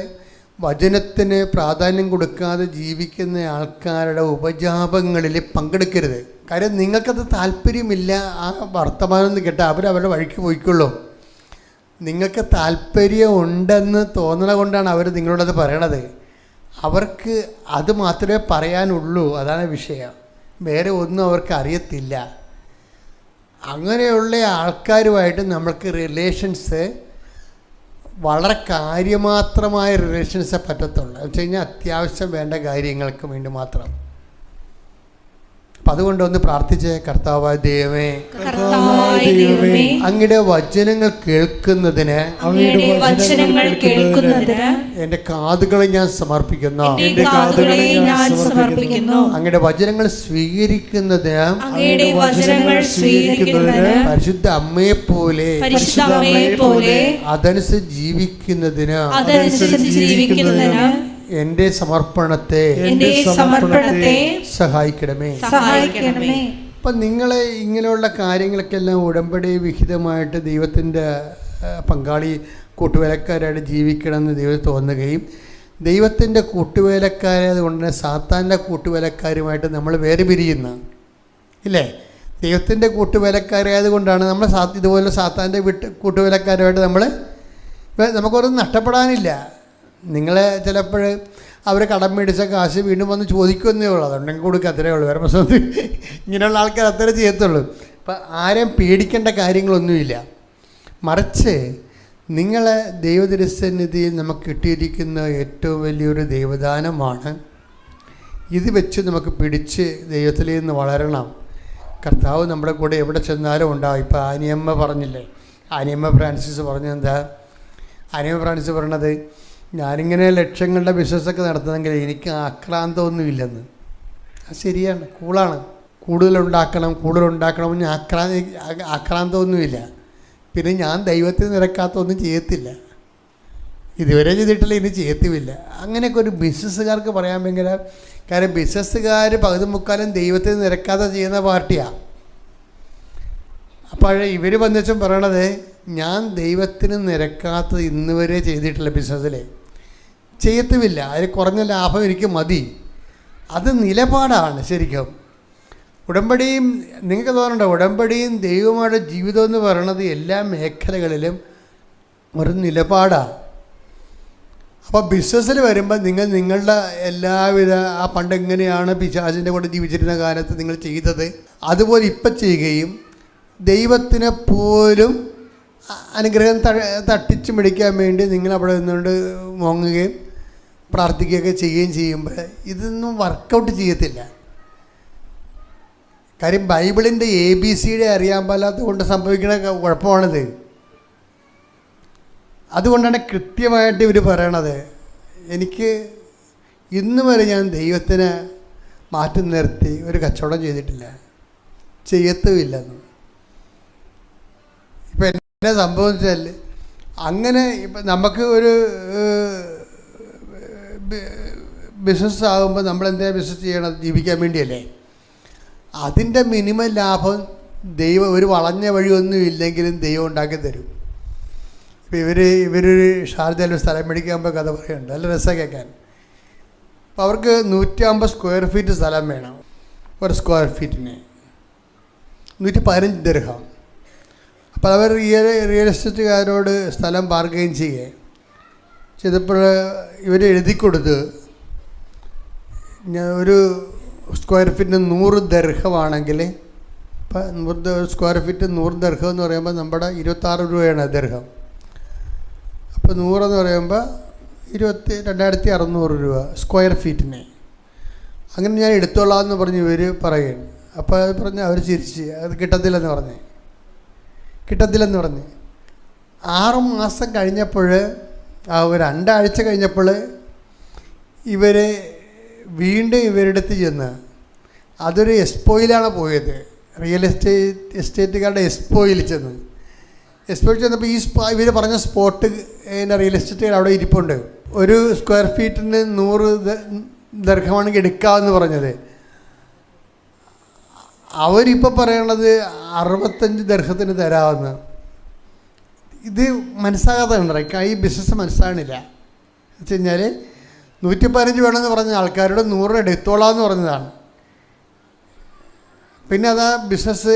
വചനത്തിന് പ്രാധാന്യം കൊടുക്കാതെ ജീവിക്കുന്ന ആൾക്കാരുടെ ഉപജാപങ്ങളിൽ പങ്കെടുക്കരുത്. കാര്യം നിങ്ങൾക്കത് താല്പര്യമില്ല. ആ വർത്തമാനം കേട്ടാൽ അവരവരുടെ വഴിക്ക് പോയിക്കൊള്ളും. നിങ്ങൾക്ക് താല്പര്യം ഉണ്ടെന്ന് തോന്നണ കൊണ്ടാണ് അവർ നിങ്ങളോടത് പറയണത്. അവർക്ക് അത് മാത്രമേ പറയാനുള്ളൂ. അതാണ് വിഷയം. വേറെ ഒന്നും അവർക്ക് അറിയത്തില്ല. അങ്ങനെയുള്ള ആൾക്കാരുമായിട്ട് നമ്മൾക്ക് റിലേഷൻസ് വളരെ കാര്യമാത്രമായ റിലേഷൻസേ പറ്റത്തുള്ളൂ. എന്ന് വെച്ച് കഴിഞ്ഞാൽ അത്യാവശ്യം വേണ്ട കാര്യങ്ങൾക്ക് വേണ്ടി മാത്രം. അപ്പം അതുകൊണ്ട് ഒന്ന് പ്രാർത്ഥിച്ചേ. കർത്താവായ ദൈവമേ, കർത്താവായ ദൈവമേ, അങ്ങയുടെ വചനങ്ങൾ കേൾക്കുന്നതിന് അങ്ങയുടെ വചനങ്ങൾ കേൾക്കുന്നതിന് എൻ്റെ കാതുകളെ ഞാൻ സമർപ്പിക്കുന്നു. എൻ്റെ കാതുകളെ ഞാൻ സമർപ്പിക്കുന്നു. അങ്ങയുടെ വചനങ്ങൾ സ്വീകരിക്കുന്നതിന് അങ്ങയുടെ വചനങ്ങൾ സ്വീകരിക്കുന്നതിന് പരിശുദ്ധ അമ്മയെ പോലെ അതനുസരിച്ച് ജീവിക്കുന്നതിന് എൻ്റെ സമർപ്പണത്തെ സഹായിക്കണമേ. അപ്പം നിങ്ങളെ ഇങ്ങനെയുള്ള കാര്യങ്ങൾക്കെല്ലാം ഉടമ്പടി വിഹിതമായിട്ട് ദൈവത്തിൻ്റെ പങ്കാളി കൂട്ടുവേലക്കാരായിട്ട് ജീവിക്കണമെന്ന് ദൈവം തോന്നുകയും ദൈവത്തിൻ്റെ കൂട്ടുവേലക്കാരായത് കൊണ്ട് തന്നെ സാത്താൻ്റെ കൂട്ടുവേലക്കാരുമായിട്ട് നമ്മൾ വേറെ പിരിയുന്ന ഇല്ലേ? ദൈവത്തിൻ്റെ കൂട്ടുവേലക്കാരായത് കൊണ്ടാണ് നമ്മൾ ഇതുപോലെ സാത്താൻ്റെ കൂട്ടുവേലക്കാരുമായിട്ട് നമുക്കൊന്നും നഷ്ടപ്പെടാനില്ല. നിങ്ങളെ ചിലപ്പോൾ അവർ കടം മേടിച്ച കാശ് വീണ്ടും വന്ന് ചോദിക്കുന്നേ ഉള്ളൂ, അതുണ്ടെങ്കിൽ കൊടുക്കുക, അത്രേ ഉള്ളൂ. വേറെ പ്രശ്നം ഇങ്ങനെയുള്ള ആൾക്കാർ അത്രേ ചെയ്യത്തുള്ളൂ. അപ്പം ആരെയും പേടിക്കേണ്ട കാര്യങ്ങളൊന്നുമില്ല. മറിച്ച് നിങ്ങളെ ദൈവതിരുസന്നിധിയിൽ നമുക്ക് കിട്ടിയിരിക്കുന്ന ഏറ്റവും വലിയൊരു ദൈവദാനമാണ്. ഇത് വെച്ച് നമുക്ക് പിടിച്ച് ദൈവത്തിൽ നിന്ന് വളരണം. കർത്താവ് നമ്മുടെ കൂടെ എവിടെ ചെന്നാലും ഉണ്ടാവും. ഇപ്പോൾ ആനിയമ്മ പറഞ്ഞില്ലേ, ആനിയമ്മ ഫ്രാൻസിസ് പറഞ്ഞെന്താ? ആനിയമ്മ ഫ്രാൻസിസ് പറഞ്ഞത്, ഞാനിങ്ങനെ ലക്ഷങ്ങളുടെ ബിസിനസ്സൊക്കെ നടത്തുന്നെങ്കിൽ എനിക്ക് ആക്രാന്തമൊന്നുമില്ലെന്ന്. അത് ശരിയാണ്, കൂളാണ്. കൂടുതലുണ്ടാക്കണമെന്ന് ആക്രാന്തമൊന്നുമില്ല. പിന്നെ ഞാൻ ദൈവത്തിൽ നിരക്കാത്തൊന്നും ചെയ്യത്തില്ല, ഇതുവരെ ചെയ്തിട്ടില്ല, ഇനി ചെയ്യത്തുമില്ല. അങ്ങനെയൊക്കെ ഒരു ബിസിനസ്സുകാർക്ക് പറയാൻ ഭയങ്കര കാര്യം. ബിസിനസ്സുകാർ പകുതി മുക്കാലും ദൈവത്തിൽ നിരക്കാതെ ചെയ്യുന്ന പാർട്ടിയാണ്. അപ്പോൾ ഇവർ വന്നിച്ചും പറയണത്, ഞാൻ ദൈവത്തിന് നിരക്കാത്തത് ഇന്ന് വരെ ചെയ്തിട്ടില്ല, ബിസിനസ്സിൽ ചെയ്യത്തുമില്ല, അതിൽ കുറഞ്ഞ ലാഭം എനിക്ക് മതി. അത് നിലപാടാണ് ശരിക്കും. ഉടമ്പടിയും നിങ്ങൾക്ക് തോന്നണ്ട, ഉടമ്പടിയും ദൈവമായിട്ട് ജീവിതം എന്ന് പറയണത് എല്ലാ മേഖലകളിലും ഒരു നിലപാടാണ്. അപ്പോൾ ബിസിനസ്സിൽ വരുമ്പോൾ നിങ്ങളുടെ എല്ലാവിധ ആ പണ്ട് എങ്ങനെയാണ് പിശാചിൻ്റെ കൂടെ ജീവിച്ചിരുന്ന കാലത്ത് നിങ്ങൾ ചെയ്തത് അതുപോലെ ഇപ്പം ചെയ്യുകയും ദൈവത്തിനെ പോലും അനുഗ്രഹം തട്ടിച്ചു പിടിക്കാൻ വേണ്ടി നിങ്ങൾ അവിടെ നിന്നുകൊണ്ട് മോങ്ങുകയും പ്രാർത്ഥിക്കുകയൊക്കെ ചെയ്യുകയും ചെയ്യുമ്പോൾ ഇതൊന്നും വർക്കൗട്ട് ചെയ്യത്തില്ല. കാര്യം ബൈബിളിൻ്റെ ABCD അറിയാൻ പാടില്ലാത്തത് കൊണ്ട് സംഭവിക്കുന്ന കുഴപ്പമാണിത്. അതുകൊണ്ടാണ് കൃത്യമായിട്ട് ഇവർ പറയണത്, എനിക്ക് ഇന്ന് വരെ ഞാൻ ദൈവത്തിന് മാറ്റി നിർത്തി ഒരു കച്ചവടം ചെയ്തിട്ടില്ല, ചെയ്യത്തുമില്ലെന്ന്. ഇപ്പം എന്നെ സംഭവിച്ചാൽ അങ്ങനെ ഇപ്പം നമുക്ക് ഒരു ബിസിനസ് ആകുമ്പോൾ നമ്മളെന്താ ബിസിനസ് ചെയ്യണം? ജീവിക്കാൻ വേണ്ടിയല്ലേ. അതിൻ്റെ മിനിമം ലാഭം ദൈവം, ഒരു വളഞ്ഞ വഴിയൊന്നും ഇല്ലെങ്കിലും ദൈവം ഉണ്ടാക്കി തരും. ഇപ്പോൾ ഇവരൊരു ഷാർജയിൽ സ്ഥലം മേടിക്കുമ്പോൾ കഥ പറയുന്നുണ്ട്, നല്ല രസമാണ് കേൾക്കാൻ. അപ്പോൾ അവർക്ക് 150 സ്ക്വയർ ഫീറ്റ് സ്ഥലം വേണം. ഒരു സ്ക്വയർ ഫീറ്റിന് 115 ദിർഹം. അപ്പോൾ അവർ റിയൽ എസ്റ്റേറ്റുകാരോട് സ്ഥലം ബാർഗെയിൻ ചെയ്തപ്പോൾ ഇവർ എഴുതി കൊടുത്ത്, ഒരു സ്ക്വയർ ഫീറ്റിന് 100 ദിർഹമാണെങ്കിൽ, ഇപ്പം 100 സ്ക്വയർ ഫീറ്റ് 100 ദിർഹം എന്ന് പറയുമ്പോൾ നമ്മുടെ 26 രൂപയാണ് ദിർഹം. അപ്പോൾ 100 എന്ന് പറയുമ്പോൾ 22,600 രൂപ സ്ക്വയർ ഫീറ്റിന്. അങ്ങനെ ഞാൻ എടുത്തോളാം എന്ന് പറഞ്ഞ് ഇവർ പറയുകയാണ്. അപ്പോൾ അത് പറഞ്ഞ് അവർ ചിരിച്ച്, അത് കിട്ടത്തില്ലെന്ന് പറഞ്ഞ് 6 മാസം കഴിഞ്ഞപ്പോൾ, ഒരു 2 ആഴ്ച കഴിഞ്ഞപ്പോൾ ഇവർ വീണ്ടും ഇവരുടെ അടുത്ത് ചെന്ന്, അതൊരു എക്സ്പോയിലാണ് പോയത്, റിയൽ എസ്റ്റേറ്റുകാരുടെ എക്സ്പോയിൽ ചെന്നപ്പോൾ ഇവർ പറഞ്ഞ സ്പോട്ട് റിയൽ എസ്റ്റേറ്റുകാർ അവിടെ ഇരിപ്പുണ്ട്. ഒരു സ്ക്വയർ ഫീറ്റിന് 100 ദിർഹമാണെങ്കിൽ എടുക്കാമെന്ന് പറഞ്ഞത്. അവരിപ്പോൾ പറയണത് 65 ദിർഹത്തിന് തരാമെന്ന്. ഇത് മനസ്സാകാതെ ഉണ്ടായി, ഈ ബിസിനസ് മനസ്സാകണില്ല. എന്ന് വെച്ച് കഴിഞ്ഞാൽ 115 വേണമെന്ന് പറഞ്ഞ ആൾക്കാരോട് 100 എടുത്തോളാം എന്ന് പറഞ്ഞതാണ്. പിന്നെ അതാ ബിസിനസ്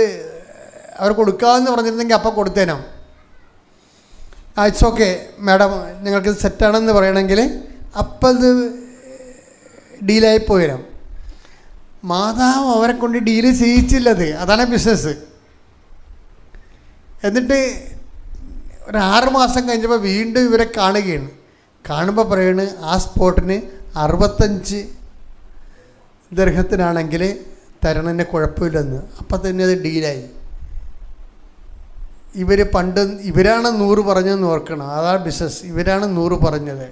അവർ കൊടുക്കാമെന്ന് പറഞ്ഞിരുന്നെങ്കിൽ അപ്പം കൊടുത്തേനോ. ഇറ്റ്സ് ഓക്കെ മാഡം, ഞങ്ങൾക്ക് സെറ്റാണെന്ന് പറയണമെങ്കിൽ അപ്പം ഇത് ഡീലായി പോയിരും. മാതാവ് അവരെ കൊണ്ട് ഡീല് ചെയ്യിച്ചില്ലത്, അതാണ് ബിസിനസ്. എന്നിട്ട് ഒരു 6 മാസം കഴിഞ്ഞപ്പോൾ വീണ്ടും ഇവരെ കാണുകയാണ്. കാണുമ്പോൾ പറയാണ്, ആ സ്പോട്ടിന് 65 ദിർഹത്തിനാണെങ്കിൽ തരണതിന് കുഴപ്പമില്ലെന്ന്. അപ്പം തന്നെ അത് ഡീലായി. ഇവരാണ് 100 പറഞ്ഞതെന്ന് ഓർക്കണം. അതാണ് ബിസിനസ്. ഇവരാണ് 100 പറഞ്ഞത്.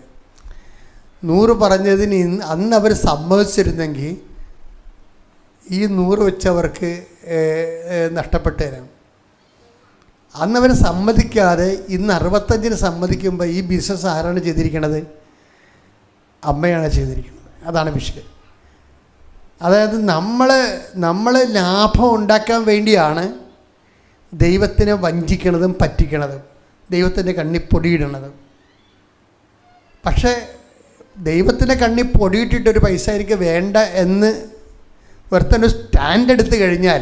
100 പറഞ്ഞതിന് അന്ന് അവർ സമ്മതിച്ചിരുന്നെങ്കിൽ ഈ 100 വെച്ചവർക്ക് നഷ്ടപ്പെട്ടു തരാം. അന്നവർ സമ്മതിക്കാതെ ഇന്ന് 65-ന് സമ്മതിക്കുമ്പോൾ ഈ ബിസിനസ് ആരാണ് ചെയ്തിരിക്കുന്നത്? അമ്മയാണ് ചെയ്തിരിക്കുന്നത്. അതാണ് വിഷയം. അതായത് നമ്മൾ ലാഭം ഉണ്ടാക്കാൻ വേണ്ടിയാണ് ദൈവത്തിനെ വഞ്ചിക്കണതും പറ്റിക്കണതും, ദൈവത്തിൻ്റെ കണ്ണിൽ പൊടിയിടണതും. പക്ഷേ ദൈവത്തിൻ്റെ കണ്ണിൽ പൊടിയിട്ടിട്ടൊരു പൈസ എനിക്ക് വേണ്ട എന്ന് ഒരുത്തൻ്റെ സ്റ്റാൻഡ് എടുത്ത് കഴിഞ്ഞാൽ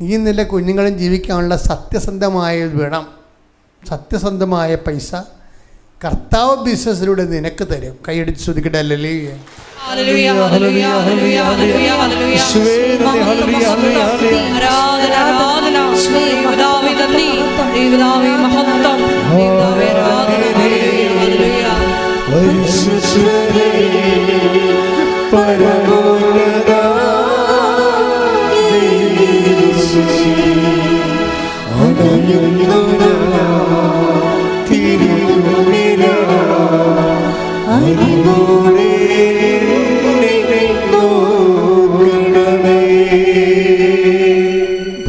നീ നിന്റെ കുഞ്ഞുങ്ങളും ജീവിക്കാനുള്ള സത്യസന്ധമായ വേണം. സത്യസന്ധമായ പൈസ കർത്താവ് ബിസിനസ്സിലൂടെ നിനക്ക് തരും. കൈയടിച്ച് ശ്രദ്ധിക്കട്ടെ. അല്ലല്ലേ?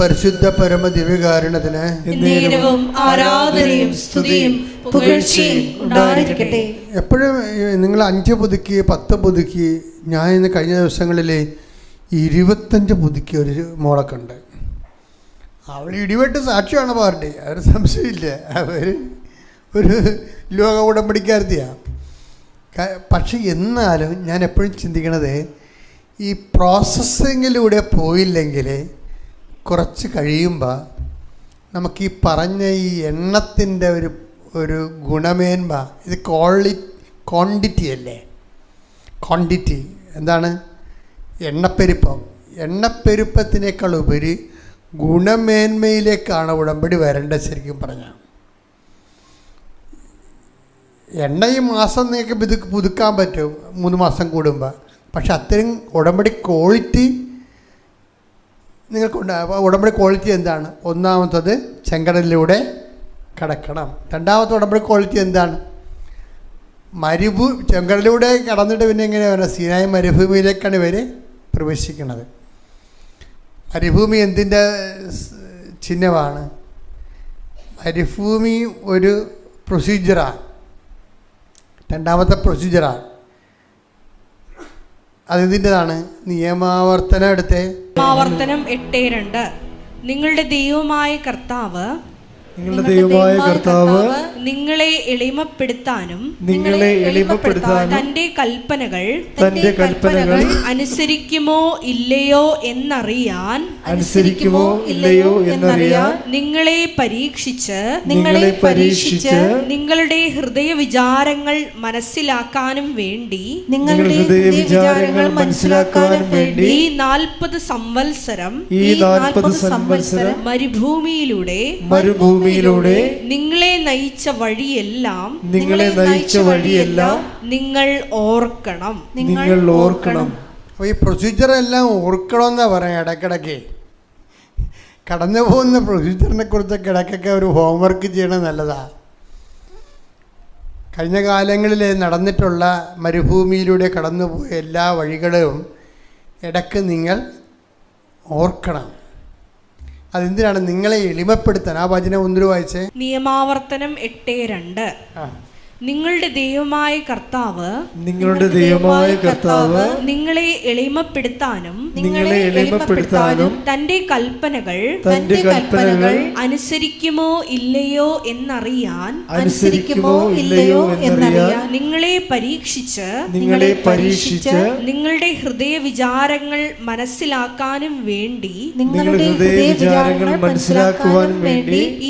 പരിശുദ്ധ പരമ ദിവ്യകാരുണ്യത്തിന് നേരവും ആരാധനയും സ്തുതിയും പുകഴ്ചയും ഉണ്ടായിരിക്കട്ടെ. എപ്പോഴും നിങ്ങൾ 5 പുതുക്കി 10 പുതുക്കി. ഞാൻ ഇന്ന് കഴിഞ്ഞ ദിവസങ്ങളിൽ 25 പുതുക്കി ഒരു മോളെ കണ്ട്. അവൾ ഇടിവെട്ട് സാക്ഷിയാണ് പാർട്ടി, അവർ സംശയമില്ല. അവർ ഒരു ലോക ഉടമ്പടിക്കാരത്തിയാണ്. പക്ഷെ എന്നാലും ഞാൻ എപ്പോഴും ചിന്തിക്കണത്, ഈ പ്രോസസ്സിങ്ങിലൂടെ പോയില്ലെങ്കിൽ കുറച്ച് കഴിയുമ്പോൾ നമുക്ക് ഈ പറഞ്ഞ ഈ എണ്ണത്തിൻ്റെ ഒരു ഗുണമേന്മ, ഇത് ക്വാണ്ടിറ്റി അല്ലേ? ക്വാണ്ടിറ്റി എന്താണ്? എണ്ണപ്പെരുപ്പത്തിനേക്കാൾ ഉപരി ഗുണമേന്മയിലേക്കാണ് ഉടമ്പടി വരേണ്ടത്. ശരിക്കും പറഞ്ഞാൽ എണ്ണ ഈ മാസം നിങ്ങൾക്ക് പുതുക്കാൻ പറ്റും 3 മാസം കൂടുമ്പോൾ. പക്ഷെ അത്രയും ഉടമ്പടി ക്വാളിറ്റി നിങ്ങൾക്കുണ്ട്. അപ്പോൾ ഉടമ്പടി ക്വാളിറ്റി എന്താണ്? ഒന്നാമത്തത് ചെങ്കടലിലൂടെ കടക്കണം. രണ്ടാമത്തെ ഉടമ്പടി ക്വാളിറ്റി എന്താണ്? ചെങ്കടലിലൂടെ കടന്നിട്ട് പിന്നെ എങ്ങനെയാണ് സീനായി മരുഭൂമിയിലേക്കാണ് ഇവർ പ്രവേശിക്കുന്നത്. മരുഭൂമി എന്തിൻ്റെ ചിഹ്നമാണ്? മരുഭൂമി ഒരു പ്രൊസീജിയറാണ്, രണ്ടാമത്തെ പ്രൊസീജിയറാണ്. അതെന്തിൻ്റെതാണ്? നിയമാവർത്തനം എടുത്തേ. നിയമാവർത്തനം 8:2. നിങ്ങളുടെ ദൈവമായ കർത്താവ് നിങ്ങളെ എളിമപ്പെടുത്താനും തന്റെ കൽപ്പനകൾ അനുസരിക്കുമോ ഇല്ലയോ എന്നറിയാൻ നിങ്ങളെ പരീക്ഷിച്ച് നിങ്ങളുടെ ഹൃദയ വിചാരങ്ങൾ മനസ്സിലാക്കാനും വേണ്ടി ഈ 40 സംവത്സരം മരുഭൂമിയിലൂടെ നിങ്ങളെ നയിച്ച വഴിയെല്ലാം നിങ്ങൾ ഓർക്കണം. അപ്പോൾ ഈ പ്രൊസീജിയർ എല്ലാം ഓർക്കണമെന്നാ പറയാം. ഇടയ്ക്കിടയ്ക്ക് കടന്നു പോകുന്ന പ്രൊസീജിയറിനെ കുറിച്ചൊക്കെ ഇടയ്ക്കൊക്കെ ഒരു ഹോംവർക്ക് ചെയ്യണത് നല്ലതാണ്. കഴിഞ്ഞ കാലങ്ങളിൽ നടന്നിട്ടുള്ള മരുഭൂമിയിലൂടെ കടന്നുപോയ എല്ലാ വഴികളും ഇടയ്ക്ക് നിങ്ങൾ ഓർക്കണം. അതെന്തിനാണ്? നിങ്ങളെ എളിമപ്പെടുത്താൻ. ആ വചനം ഒന്നിനു വായിച്ചേ. നിയമാവർത്തനം 8:2. നിങ്ങളുടെ ദൈവമായ കർത്താവ് നിങ്ങളെ എളിമപ്പെടുത്താനും തന്റെ കൽപ്പനകൾ അനുസരിക്കുമോ ഇല്ലയോ എന്നറിയാൻ നിങ്ങളെ പരീക്ഷിച്ച് നിങ്ങളുടെ ഹൃദയ വിചാരങ്ങൾ മനസ്സിലാക്കാനും വേണ്ടി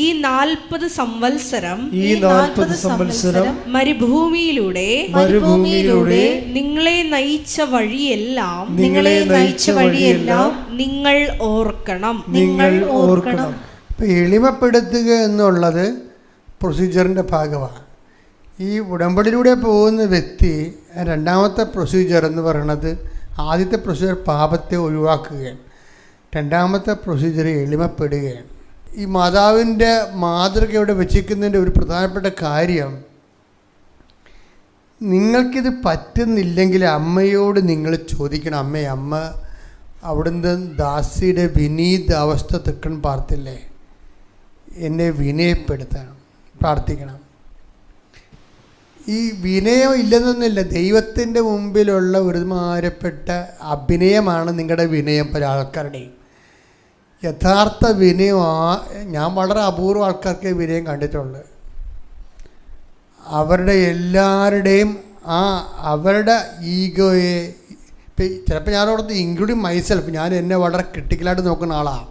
ഈ 40 സംവത്സരം മരുഭൂമിയിലൂടെ നിങ്ങളെ നയിച്ച വഴിയെല്ലാം നിങ്ങൾ ഓർക്കണം. എളിമപ്പെടുത്തുക എന്നുള്ളത് പ്രൊസീജിയറിൻ്റെ ഭാഗമാണ്. ഈ ഉടമ്പടിയിലൂടെ പോകുന്ന വ്യക്തി രണ്ടാമത്തെ പ്രൊസീജിയർ എന്ന് പറയുന്നത് ആദ്യത്തെ പ്രൊസീജിയർ പാപത്തെ ഒഴിവാക്കുകയാണ്, രണ്ടാമത്തെ പ്രൊസീജിയർ എളിമപ്പെടുകയാണ്. ഈ മാതാവിൻ്റെ മാതൃക ഇവിടെ വെച്ചിരിക്കുന്നതിൻ്റെ ഒരു പ്രധാനപ്പെട്ട കാര്യം, നിങ്ങൾക്കിത് പറ്റുന്നില്ലെങ്കിൽ അമ്മയോട് നിങ്ങൾ ചോദിക്കണം. അമ്മ അവിടുന്ന് ദാസിയുടെ വിനീത അവസ്ഥ തെക്കൺ പാർത്തില്ലേ, എന്നെ വിനയപ്പെടുത്തണം, പ്രാർത്ഥിക്കണം. ഈ വിനയം ഇല്ലെന്നൊന്നുമില്ല, ദൈവത്തിൻ്റെ മുമ്പിലുള്ള ഒരുമാരപ്പെട്ട അഭിനയമാണ് നിങ്ങളുടെ വിനയം. പല ആൾക്കാരുടെയും യഥാർത്ഥ വിനയം ഞാൻ വളരെ അപൂർവ ആൾക്കാർക്ക് വിനയം കണ്ടിട്ടുള്ളൂ. അവരുടെ എല്ലാവരുടെയും അവരുടെ ഈഗോയെ, ചിലപ്പോൾ ഞാനോടത്ത് ഇൻക്ലൂഡിങ് മൈസെൽഫ്, ഞാൻ എന്നെ വളരെ ക്രിട്ടിക്കലായിട്ട് നോക്കുന്ന ആളാണ്.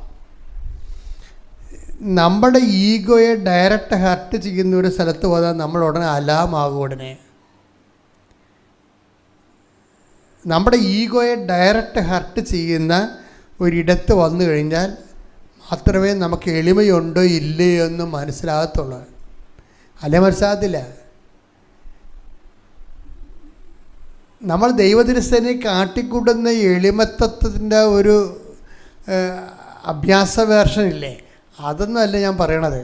നമ്മുടെ ഈഗോയെ ഡയറക്റ്റ് ഹർട്ട് ചെയ്യുന്ന ഒരു സ്ഥലത്ത് പോയാൽ നമ്മൾ ഉടനെ അലാമാകും. ഉടനെ നമ്മുടെ ഈഗോയെ ഡയറക്റ്റ് ഹർട്ട് ചെയ്യുന്ന ഒരിടത്ത് വന്നു കഴിഞ്ഞാൽ മാത്രമേ നമുക്ക് എളിമയുണ്ടോ ഇല്ലയോ എന്ന് മനസ്സിലാകത്തുള്ളൂ. അല്ലേ മനസ്സിലാകത്തില്ല. നമ്മൾ ദൈവദിനസ്ഥനെ കാട്ടിക്കൂട്ടുന്ന എളിമത്തത്തിൻ്റെ ഒരു അഭ്യാസ വേർഷനില്ലേ, അതൊന്നും അല്ല ഞാൻ പറയണത്.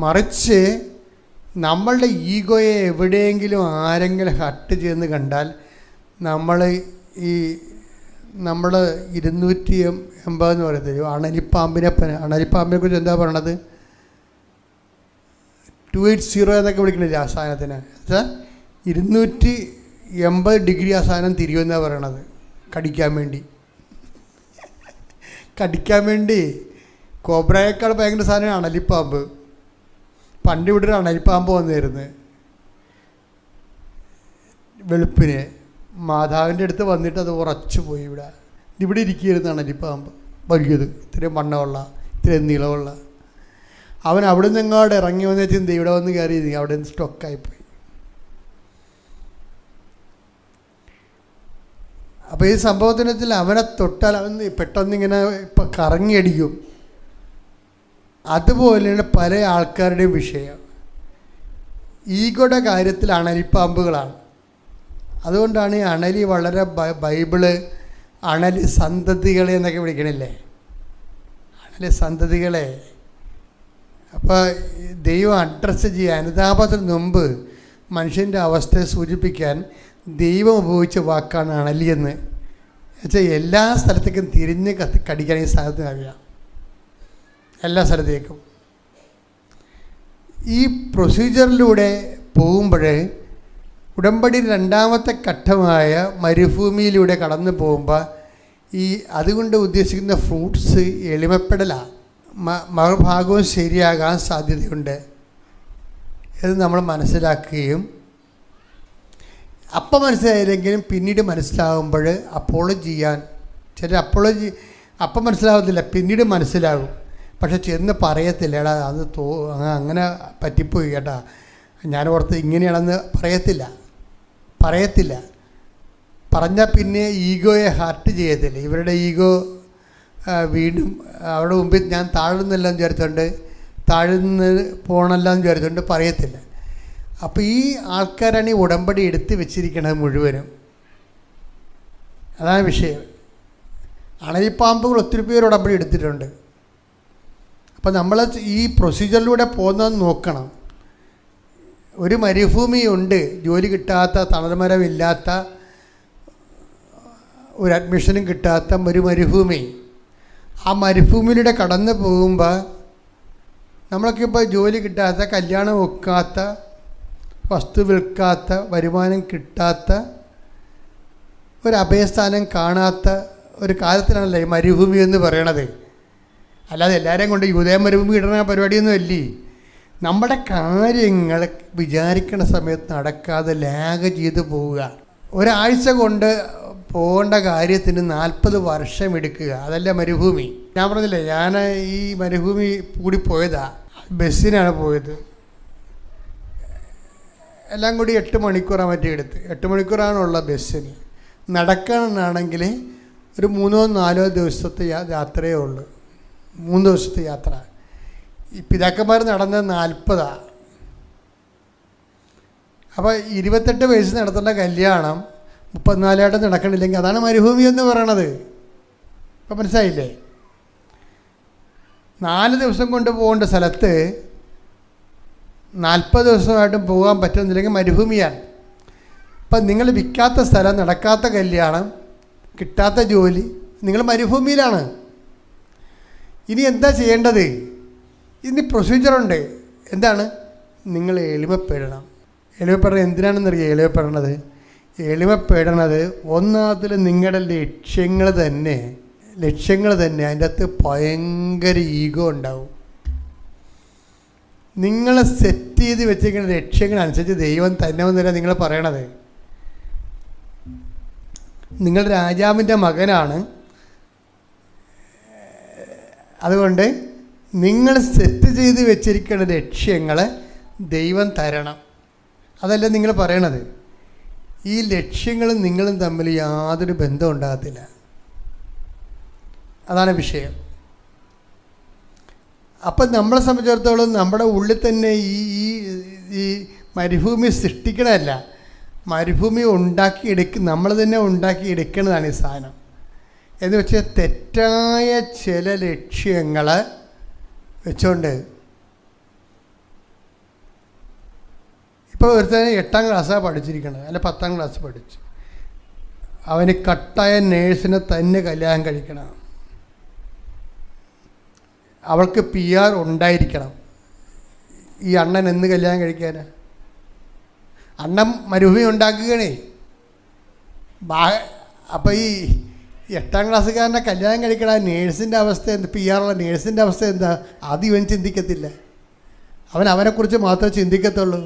മറിച്ച് നമ്മളുടെ ഈഗോയെ എവിടെയെങ്കിലും ആരെങ്കിലും ഹർട്ട് ചെയ്യുന്ന കണ്ടാൽ നമ്മൾ 280 എന്ന് പറയുന്നത് അണലിപ്പാമ്പിനെ കുറിച്ച് എന്താ പറയണത്, 280 എന്നൊക്കെ വിളിക്കണില്ല ആ സാധനത്തിന്. വെച്ചാൽ 280 ഡിഗ്രി ആ സാധനം തിരിയുമെന്നാണ് പറയണത്. കടിക്കാൻ വേണ്ടി കോബ്രയേക്കാൾ ഭയങ്കര സാധനമാണ് അണലിപ്പാമ്പ്. പണ്ട് ഇവിടെ ഒരു അണലിപ്പാമ്പ് വന്നിരുന്നു വെളുപ്പിന്. മാതാവിൻ്റെ അടുത്ത് വന്നിട്ട് അത് ഉറച്ചു പോയി. ഇവിടെ ഇരിക്കുകയായിരുന്നു അണലിപ്പാമ്പ്, വലിയത്, ഇത്രയും വണ്ണമുള്ള, ഇത്രയും നീളമുള്ള. അവൻ അവിടെ നിന്ന് എങ്ങോട്ട് ഇറങ്ങി വന്നു വെച്ചാൽ ഇവിടെ വന്ന് കയറി അവിടെ നിന്ന് സ്റ്റോക്കായിപ്പോയി. അപ്പോൾ ഈ സംഭവത്തിനത്തിൽ അവനെ തൊട്ടാൽ അവൻ പെട്ടെന്നിങ്ങനെ ഇപ്പം കറങ്ങിയടിക്കും. അതുപോലെയാണ് പല ആൾക്കാരുടെയും വിഷയം. ഈഗോയുടെ കാര്യത്തിൽ അണലിപ്പാമ്പുകളാണ്. അതുകൊണ്ടാണ് ഈ അണലി വളരെ ബൈബിള് അണലി സന്തതികളെ എന്നൊക്കെ വിളിക്കണില്ലേ, അണലി സന്തതികളെ. അപ്പോൾ ദൈവം അഡ്രസ്സ് ചെയ്യാൻ അനുതാപത്തിന് മുമ്പ് മനുഷ്യൻ്റെ അവസ്ഥയെ സൂചിപ്പിക്കാൻ ദൈവം ഉപയോഗിച്ച വാക്കാണ് അണലിയെന്ന്. വെച്ചാൽ എല്ലാ സ്ഥലത്തേക്കും തിരിഞ്ഞ് കടിക്കാൻ ഈ സാധനത്തിന് അറിയാം, എല്ലാ സ്ഥലത്തേക്കും. ഈ പ്രൊസീജിയറിലൂടെ പോകുമ്പോഴേ ഉടമ്പടി രണ്ടാമത്തെ ഘട്ടമായ മരുഭൂമിയിലൂടെ കടന്നു പോകുമ്പോൾ അതുകൊണ്ട് ഉദ്ദേശിക്കുന്ന ഫ്രൂട്ട്സ് എളിമപ്പെടലാണ്. മറുഭാഗവും ശരിയാകാൻ സാധ്യതയുണ്ട്. ഇത് നമ്മൾ മനസ്സിലാക്കുകയും അപ്പം മനസ്സിലായില്ലെങ്കിലും പിന്നീട് മനസ്സിലാകുമ്പോൾ അപ്പോളജി ചെയ്യാൻ അപ്പം മനസ്സിലാകത്തില്ല, പിന്നീട് മനസ്സിലാകും. പക്ഷെ ചെന്ന് പറയത്തില്ല, എടാ അത് അങ്ങനെ പറ്റിപ്പോയി കേട്ടാ, ഞാൻ ഓർത്ത് ഇങ്ങനെയാണെന്ന് പറയത്തില്ല. പറഞ്ഞാൽ പിന്നെ ഈഗോയെ ഹർട്ട് ചെയ്യത്തില്ല. ഇവരുടെ ഈഗോ വീണ്ടും അവിടെ മുമ്പിൽ ഞാൻ താഴ്ന്നെല്ലാം താഴ്ന്ന് പോകണമെല്ലാം വിചാരിച്ചുകൊണ്ട് പറയത്തില്ല. അപ്പോൾ ഈ ആൾക്കാരാണ് ഈ ഉടമ്പടി എടുത്ത് വെച്ചിരിക്കുന്നത് മുഴുവനും. അതാണ് വിഷയം. അണലിപ്പാമ്പുകൾ ഒത്തിരി പേര് ഉടമ്പടി എടുത്തിട്ടുണ്ട്. അപ്പോൾ നമ്മൾ ഈ പ്രൊസീജിയറിലൂടെ പോകുന്നത് നോക്കണം. ഒരു മരുഭൂമിയുണ്ട്, ജോലി കിട്ടാത്ത, തണൽമരമില്ലാത്ത, ഒരു അഡ്മിഷനും കിട്ടാത്ത ഒരു മരുഭൂമി. ആ മരുഭൂമിയിലൂടെ കടന്നു പോകുമ്പോൾ നമ്മളൊക്കെ ഇപ്പോൾ ജോലി കിട്ടാത്ത, കല്യാണം വെക്കാത്ത, വസ്തു വിൽക്കാത്ത, വരുമാനം കിട്ടാത്ത, ഒരു അഭയസ്ഥാനം കാണാത്ത ഒരു കാലത്തിലാണല്ലേ ഈ മരുഭൂമി എന്ന് പറയണത്. അല്ലാതെ എല്ലാവരെയും കൊണ്ട് യൂദയ മരുഭൂമി ഇടുന്ന പരിപാടിയൊന്നും അല്ലേ. നമ്മുടെ കാര്യങ്ങൾ വിചാരിക്കണ സമയത്ത് നടക്കാതെ ലാഗ് ചെയ്ത് പോവുക. ഒരാഴ്ച കൊണ്ട് പോകേണ്ട കാര്യത്തിന് 40 വർഷം എടുക്കുക, അതല്ല മരുഭൂമി. ഞാൻ പറഞ്ഞില്ലേ, ഞാൻ ഈ മരുഭൂമി കൂടി പോയതാ, ബസ്സിനാണ് പോയത്. എല്ലാം കൂടി 8 മണിക്കൂറാണ് മറ്റേ എടുത്ത്. 8 മണിക്കൂറാണുള്ള ബസ്സിന്. നടക്കാനാണെങ്കിൽ ഒരു 3-4 ദിവസത്തെ യാത്രയേ ഉള്ളൂ. 3 ദിവസത്തെ യാത്ര. ഈ പിതാക്കന്മാർ നടന്നത് 40. അപ്പോൾ 28 വയസ്സ് നടത്തേണ്ട കല്യാണം 34 നടക്കണില്ലെങ്കിൽ അതാണ് മരുഭൂമി എന്ന് പറയണത്. ഇപ്പം മനസ്സിലായില്ലേ? 4 ദിവസം കൊണ്ട് പോകേണ്ട സ്ഥലത്ത് 40 ദിവസമായിട്ടും പോകാൻ പറ്റുന്നില്ലെങ്കിൽ മരുഭൂമിയാണ്. ഇപ്പം നിങ്ങൾ വിൽക്കാത്ത സ്ഥലം, നടക്കാത്ത കല്യാണം, കിട്ടാത്ത ജോലി, നിങ്ങൾ മരുഭൂമിയിലാണ്. ഇനി എന്താ ചെയ്യേണ്ടത്? ഇനി പ്രൊസീജിയറുണ്ട്. എന്താണ്? നിങ്ങൾ എളിമപ്പെടണം. എളിമപ്പെടണം എന്തിനാണെന്നറിയാം? എളിമപ്പെടണത് ഒന്നാമത്തിൽ നിങ്ങളുടെ ലക്ഷ്യങ്ങൾ തന്നെ അതിൻ്റെ അകത്ത് ഭയങ്കര ഈഗോ ഉണ്ടാവും. നിങ്ങൾ സെറ്റ് ചെയ്ത് വെച്ചിരിക്കുന്ന ലക്ഷ്യങ്ങളനുസരിച്ച് ദൈവം തന്നെ ഒന്നുമില്ല നിങ്ങൾ പറയണത്. നിങ്ങൾ രാജാവിൻ്റെ മകനാണ്, അതുകൊണ്ട് നിങ്ങൾ സെറ്റ് ചെയ്ത് വെച്ചിരിക്കുന്ന ലക്ഷ്യങ്ങൾ ദൈവം തരണം. അതല്ല നിങ്ങൾ പറയണത്. ഈ ലക്ഷ്യങ്ങളും നിങ്ങളും തമ്മിൽ യാതൊരു ബന്ധവും ഉണ്ടാകത്തില്ല. അതാണ് വിഷയം. അപ്പം നമ്മളെ സംബന്ധിച്ചിടത്തോളം നമ്മുടെ ഉള്ളിൽ തന്നെ ഈ മരുഭൂമി സൃഷ്ടിക്കണമല്ല, മരുഭൂമി നമ്മൾ തന്നെ ഉണ്ടാക്കിയെടുക്കുന്നതാണ് ഈ സാധനം. എന്ന് വെച്ചാൽ തെറ്റായ ചില ലക്ഷ്യങ്ങൾ വെച്ചുകൊണ്ട് ഇപ്പോൾ ഒരുത്തന്നെ 8ാം ക്ലാസ്സാണ് പഠിച്ചിരിക്കുന്നത്, അല്ല 10ാം ക്ലാസ് പഠിച്ചു, അവന് കട്ടായ നേഴ്സിനെ തന്നെ കല്യാണം കഴിക്കണം, അവൾക്ക് PR ഉണ്ടായിരിക്കണം. ഈ അണ്ണൻ എന്ന് കല്യാണം കഴിക്കാനാ? അണ്ണൻ മരുഭൂമി ഉണ്ടാക്കുകയാണേ. അപ്പോൾ ഈ 8ാം ക്ലാസ്സുകാരനെ കല്യാണം കഴിക്കണ നേഴ്സിൻ്റെ അവസ്ഥ എന്താ? PR ഉള്ള നേഴ്സിൻ്റെ അവസ്ഥ എന്താ? ആദ്യം ഇവൻ ചിന്തിക്കത്തില്ല. അവനെക്കുറിച്ച് മാത്രമേ ചിന്തിക്കത്തുള്ളൂ.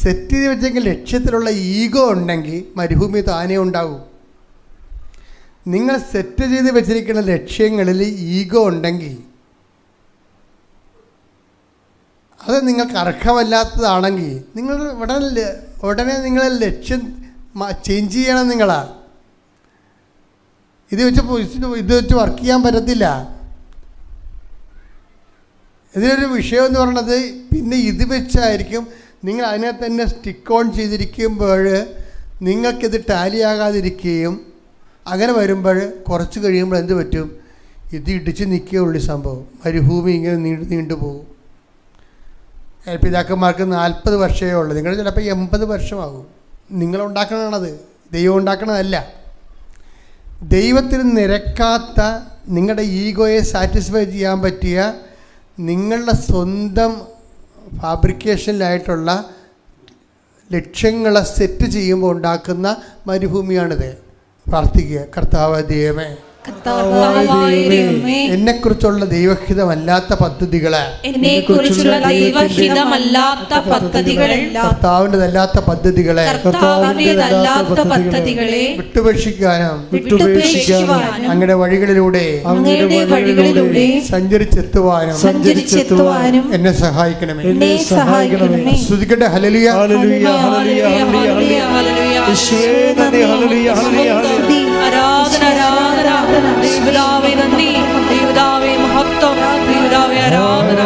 സെറ്റ് ചെയ്ത് വെച്ചെങ്കിൽ ലക്ഷ്യത്തിലുള്ള ഈഗോ ഉണ്ടെങ്കിൽ മരുഭൂമി താനേ ഉണ്ടാകും. നിങ്ങൾ സെറ്റ് ചെയ്ത് വെച്ചിരിക്കുന്ന ലക്ഷ്യങ്ങളിൽ ഈഗോ ഉണ്ടെങ്കിൽ, അത് നിങ്ങൾക്ക് അർഹമല്ലാത്തതാണെങ്കിൽ നിങ്ങൾ ഉടനെ നിങ്ങളെ ലക്ഷ്യം ചേഞ്ച് ചെയ്യണം. ഇത് വെച്ച് വർക്ക് ചെയ്യാൻ പറ്റത്തില്ല. ഇതിനൊരു വിഷയം എന്ന് പറയുന്നത് പിന്നെ ഇത് വെച്ചായിരിക്കും നിങ്ങൾ അതിനെ തന്നെ സ്റ്റിക്ക് ഓൺ ചെയ്തിരിക്കുമ്പോൾ നിങ്ങൾക്കിത് ടാലി ആകാതിരിക്കുകയും, അങ്ങനെ വരുമ്പോൾ കുറച്ച് കഴിയുമ്പോൾ എന്ത് പറ്റും? ഇത് ഇടിച്ച് നിൽക്കുകയുള്ളൂ സംഭവം. മരുഭൂമി ഇങ്ങനെ നീണ്ടുപോകും. പിതാക്കന്മാർക്ക് 40 വർഷമേ ഉള്ളൂ, നിങ്ങൾ ചിലപ്പോൾ 80 വർഷമാകും. നിങ്ങളുണ്ടാക്കണത്, ദൈവം ഉണ്ടാക്കണതല്ല. ദൈവത്തിന് നിരക്കാത്ത, നിങ്ങളുടെ ഈഗോയെ സാറ്റിസ്ഫൈ ചെയ്യാൻ പറ്റിയ, നിങ്ങളുടെ സ്വന്തം ഫാബ്രിക്കേഷനിലായിട്ടുള്ള ലക്ഷ്യങ്ങളെ സെറ്റ് ചെയ്യുമ്പോൾ ഉണ്ടാക്കുന്ന മരുഭൂമിയാണിത്. പ്രാർത്ഥിക്കുക. കർത്താവ് ദൈവമേ, എന്നെക്കുറിച്ചുള്ള ദൈവഹിതമല്ലാത്ത പദ്ധതികളെ, കർത്താവിൻ്റെതല്ലാത്ത പദ്ധതികളെ വിട്ടുപേക്ഷിക്കാനും അങ്ങയുടെ വഴികളിലൂടെ സഞ്ചരിച്ചെത്തുവാനും എന്നെ സഹായിക്കണമേ. സ്തുതിക്കട്ടെ. ഹല്ലേലൂയ. ദൈവദാവേ നന്ദി, ദൈവദാവേ മഹത്വം, ദൈവദാവേ ആരാധന.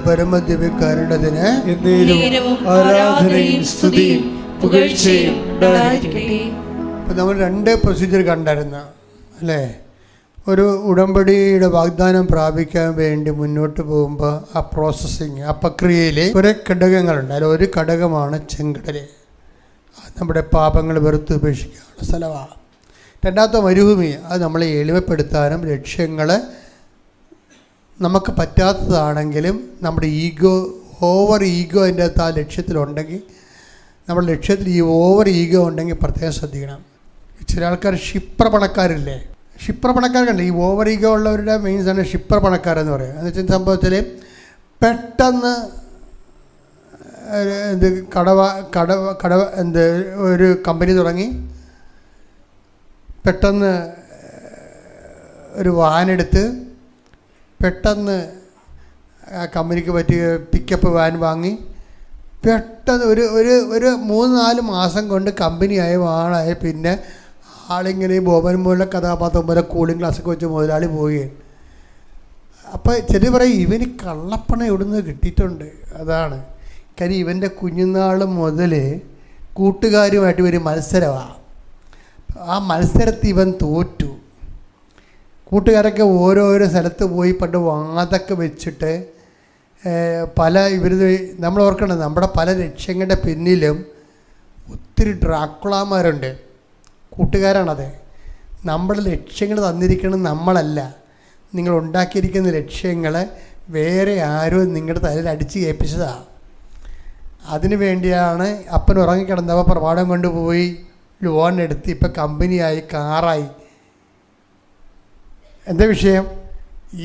പരമദിവ്യകാരുണ്യത്തിന് ആരാധനയും സ്തുതിയും പുകഴ്ചയും ഉണ്ടായിരിക്കട്ടെ. ഇപ്പം നമ്മൾ 2 പ്രൊസീജിയർ കണ്ടായിരുന്നു അല്ലേ? ഒരു ഉടമ്പടിയുടെ വാഗ്ദാനം പ്രാപിക്കാൻ വേണ്ടി മുന്നോട്ട് പോകുമ്പോൾ ആ പ്രോസസ്സിങ്, ആ പ്രക്രിയയിൽ കുറേ ഘടകങ്ങളുണ്ട്. അതിൽ ഒരു ഘടകമാണ് ചെങ്കടൽ. നമ്മുടെ പാപങ്ങൾ വെറുത്ത് ഉപേക്ഷിക്കാനുള്ള സ്ഥലമാണ്. രണ്ടാമത്തെ മരുഭൂമി, അത് നമ്മളെ എളിമപ്പെടുത്താനും ലക്ഷ്യങ്ങൾ നമുക്ക് പറ്റാത്തതാണെങ്കിലും നമ്മുടെ ഓവർ ഈഗോ അതിൻ്റെ അകത്ത് ആ ലക്ഷ്യത്തിലുണ്ടെങ്കിൽ, നമ്മുടെ ലക്ഷ്യത്തിൽ ഈ ഓവർ ഈഗോ ഉണ്ടെങ്കിൽ പ്രത്യേകം ശ്രദ്ധിക്കണം. ചില ആൾക്കാർ ഷിപ്രപണക്കാരില്ലേ, ഷിപ്രപണക്കാരുണ്ട്. ഈ ഓവർ ഈഗോ ഉള്ളവരുടെ മെയിൻസാണ് ഷിപ്രപണക്കാരെന്ന് പറയുക. എന്ന് വെച്ചാൽ സംഭവത്തിൽ പെട്ടെന്ന് ഒരു കമ്പനി തുടങ്ങി, പെട്ടെന്ന് ഒരു വാനെടുത്ത്, പെട്ടെന്ന് ആ കമ്പനിക്ക് പറ്റിയ പിക്കപ്പ് വാൻ വാങ്ങി, പെട്ടെന്ന് ഒരു 3-4 മാസം കൊണ്ട് കമ്പനിയായി വാണായി. പിന്നെ ആളിങ്ങനെ ബോബൻ മോളിലെ കഥാപാത്രം പോലെ കൂളിംഗ് ഗ്ലാസ്സൊക്കെ വെച്ച് മുതലാളി പോവുകയാണ്. അപ്പോൾ ചില പറയും ഇവന് കള്ളപ്പണം എവിടുന്ന് കിട്ടിയിട്ടുണ്ട്. അതാണ് കാര്യം. ഇവൻ്റെ കുഞ്ഞുനാൾ മുതൽ കൂട്ടുകാരുമായിട്ട് ഒരു മത്സരമാണ്. ആ മത്സരത്തിൽ ഇവൻ തോറ്റു. കൂട്ടുകാരൊക്കെ ഓരോരോ സ്ഥലത്ത് പോയി പണ്ട് വാതൊക്കെ വെച്ചിട്ട് നമ്മൾ ഓർക്കണം, നമ്മുടെ പല ലക്ഷ്യങ്ങളുടെ പിന്നിലും ഒത്തിരി ഡ്രാക്കുളാമാരുണ്ട്, കൂട്ടുകാരാണത്. നമ്മുടെ ലക്ഷ്യങ്ങൾ തന്നിരിക്കുന്നത് നമ്മളല്ല, നിങ്ങൾ ഉണ്ടാക്കിയിരിക്കുന്ന ലക്ഷ്യങ്ങൾ വേറെ ആരോ നിങ്ങളുടെ തലയിൽ അടിച്ച് ഏൽപ്പിച്ചതാണ്. അതിനു വേണ്ടിയാണ് അപ്പൻ ഉറങ്ങിക്കിടന്നപ്പോൾ പ്രഭാതം കൊണ്ടുപോയി ലോൺ എടുത്ത് ഇപ്പം കമ്പനിയായി, കാറായി. എന്താ വിഷയം?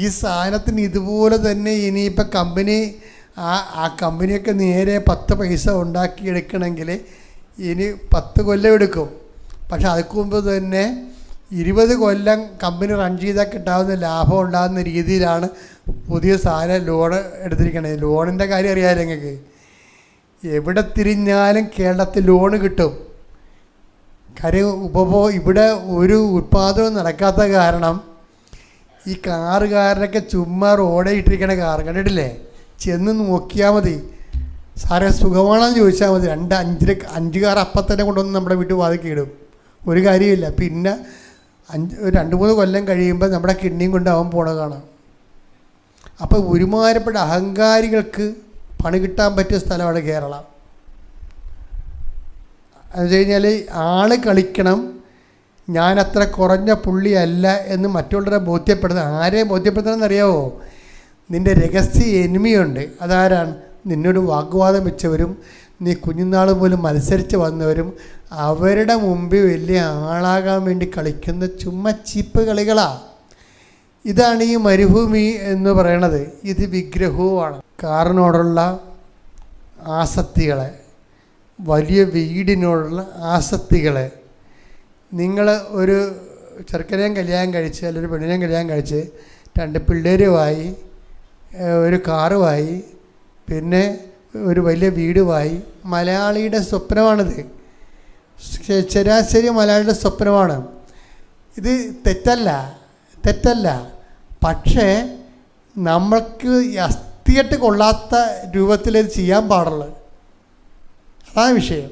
ഈ സാധനത്തിന് ഇതുപോലെ തന്നെ ഇനിയിപ്പോൾ കമ്പനി ആ കമ്പനിയൊക്കെ നേരെ 10 പൈസ ഉണ്ടാക്കിയെടുക്കണമെങ്കിൽ ഇനി 10 കൊല്ലം എടുക്കും. പക്ഷെ അതിന് മുമ്പ് തന്നെ 20 കൊല്ലം കമ്പനി റൺ ചെയ്താൽ കിട്ടാവുന്ന ലാഭം ഉണ്ടാകുന്ന രീതിയിലാണ് പുതിയ സാധനം ലോണ് എടുത്തിരിക്കണത്. ലോണിൻ്റെ കാര്യം അറിയാമല്ലോ നിങ്ങൾക്ക്. എവിടെ തിരിഞ്ഞാലും കേരളത്തിൽ ലോണ് കിട്ടും. കാര്യം ഇവിടെ ഒരു ഉത്പാദനവും നടക്കാത്ത കാരണം ഈ കാറുകാരനൊക്കെ ചുമ്മാ റോഡേ ഇട്ടിരിക്കണ കാർ കണ്ടിട്ടില്ലേ? ചെന്ന് നോക്കിയാൽ മതി. സാറേ സുഖമാണെന്ന് ചോദിച്ചാൽ മതി. 5 കാർ അപ്പം തന്നെ കൊണ്ടുവന്ന് നമ്മുടെ വീട്ടിൽ വാതിൽക്ക് ഇടും. ഒരു കാര്യമില്ല. പിന്നെ 2-3 കൊല്ലം കഴിയുമ്പോൾ നമ്മുടെ കിഡ്നിയും കൊണ്ട് അവൻ പോണ കാണാം. അപ്പോൾ ഒരുമാതിരിപ്പെട്ട അഹങ്കാരികൾക്ക് പണി കിട്ടാൻ പറ്റിയ സ്ഥലമാണ് കേരളം. എന്ന് വെച്ച് കഴിഞ്ഞാൽ ആൾ കളിക്കണം, ഞാനത്ര കുറഞ്ഞ പുള്ളിയല്ല എന്ന് മറ്റുള്ളവരെ ബോധ്യപ്പെടുന്ന. ആരെ ബോധ്യപ്പെടുത്തണമെന്നറിയാവോ? നിൻ്റെ രഹസ്യ എനിമിയുണ്ട്. അതാരാണ്? നിന്നോട് വാഗ്വാദം വെച്ചവരും നീ കുഞ്ഞുനാൾ പോലും മത്സരിച്ച് വന്നവരും അവരുടെ മുമ്പിൽ വലിയ ആളാകാൻ വേണ്ടി കളിക്കുന്ന ചുമ്മാ ചീപ്പ് കളികളാണ്. ഇതാണ് ഈ മരുഭൂമി എന്ന് പറയണത്. ഇത് വിഗ്രഹവുമാണ്. കാറിനോടുള്ള ആസക്തികളെ, വലിയ വീടിനോടുള്ള ആസക്തികളെ, നിങ്ങൾ ഒരു ചെറുക്കനെയും കല്യാണം കഴിച്ച് അല്ലെങ്കിൽ ഒരു പെണ്ണിനെയും കല്യാണം കഴിച്ച് 2 പിള്ളേരുമായി, ഒരു കാറുമായി, പിന്നെ ഒരു വലിയ വീടുമായി. മലയാളിയുടെ സ്വപ്നമാണിത്. ശരാശരി മലയാളിയുടെ സ്വപ്നമാണ് ഇത്. തെറ്റല്ല. പക്ഷേ നമ്മൾക്ക് അസ്ഥിയായിട്ട് കൊള്ളാത്ത രൂപത്തിൽ ഇത് ചെയ്യാൻ പാടുള്ളൂ. അതാണ് വിഷയം.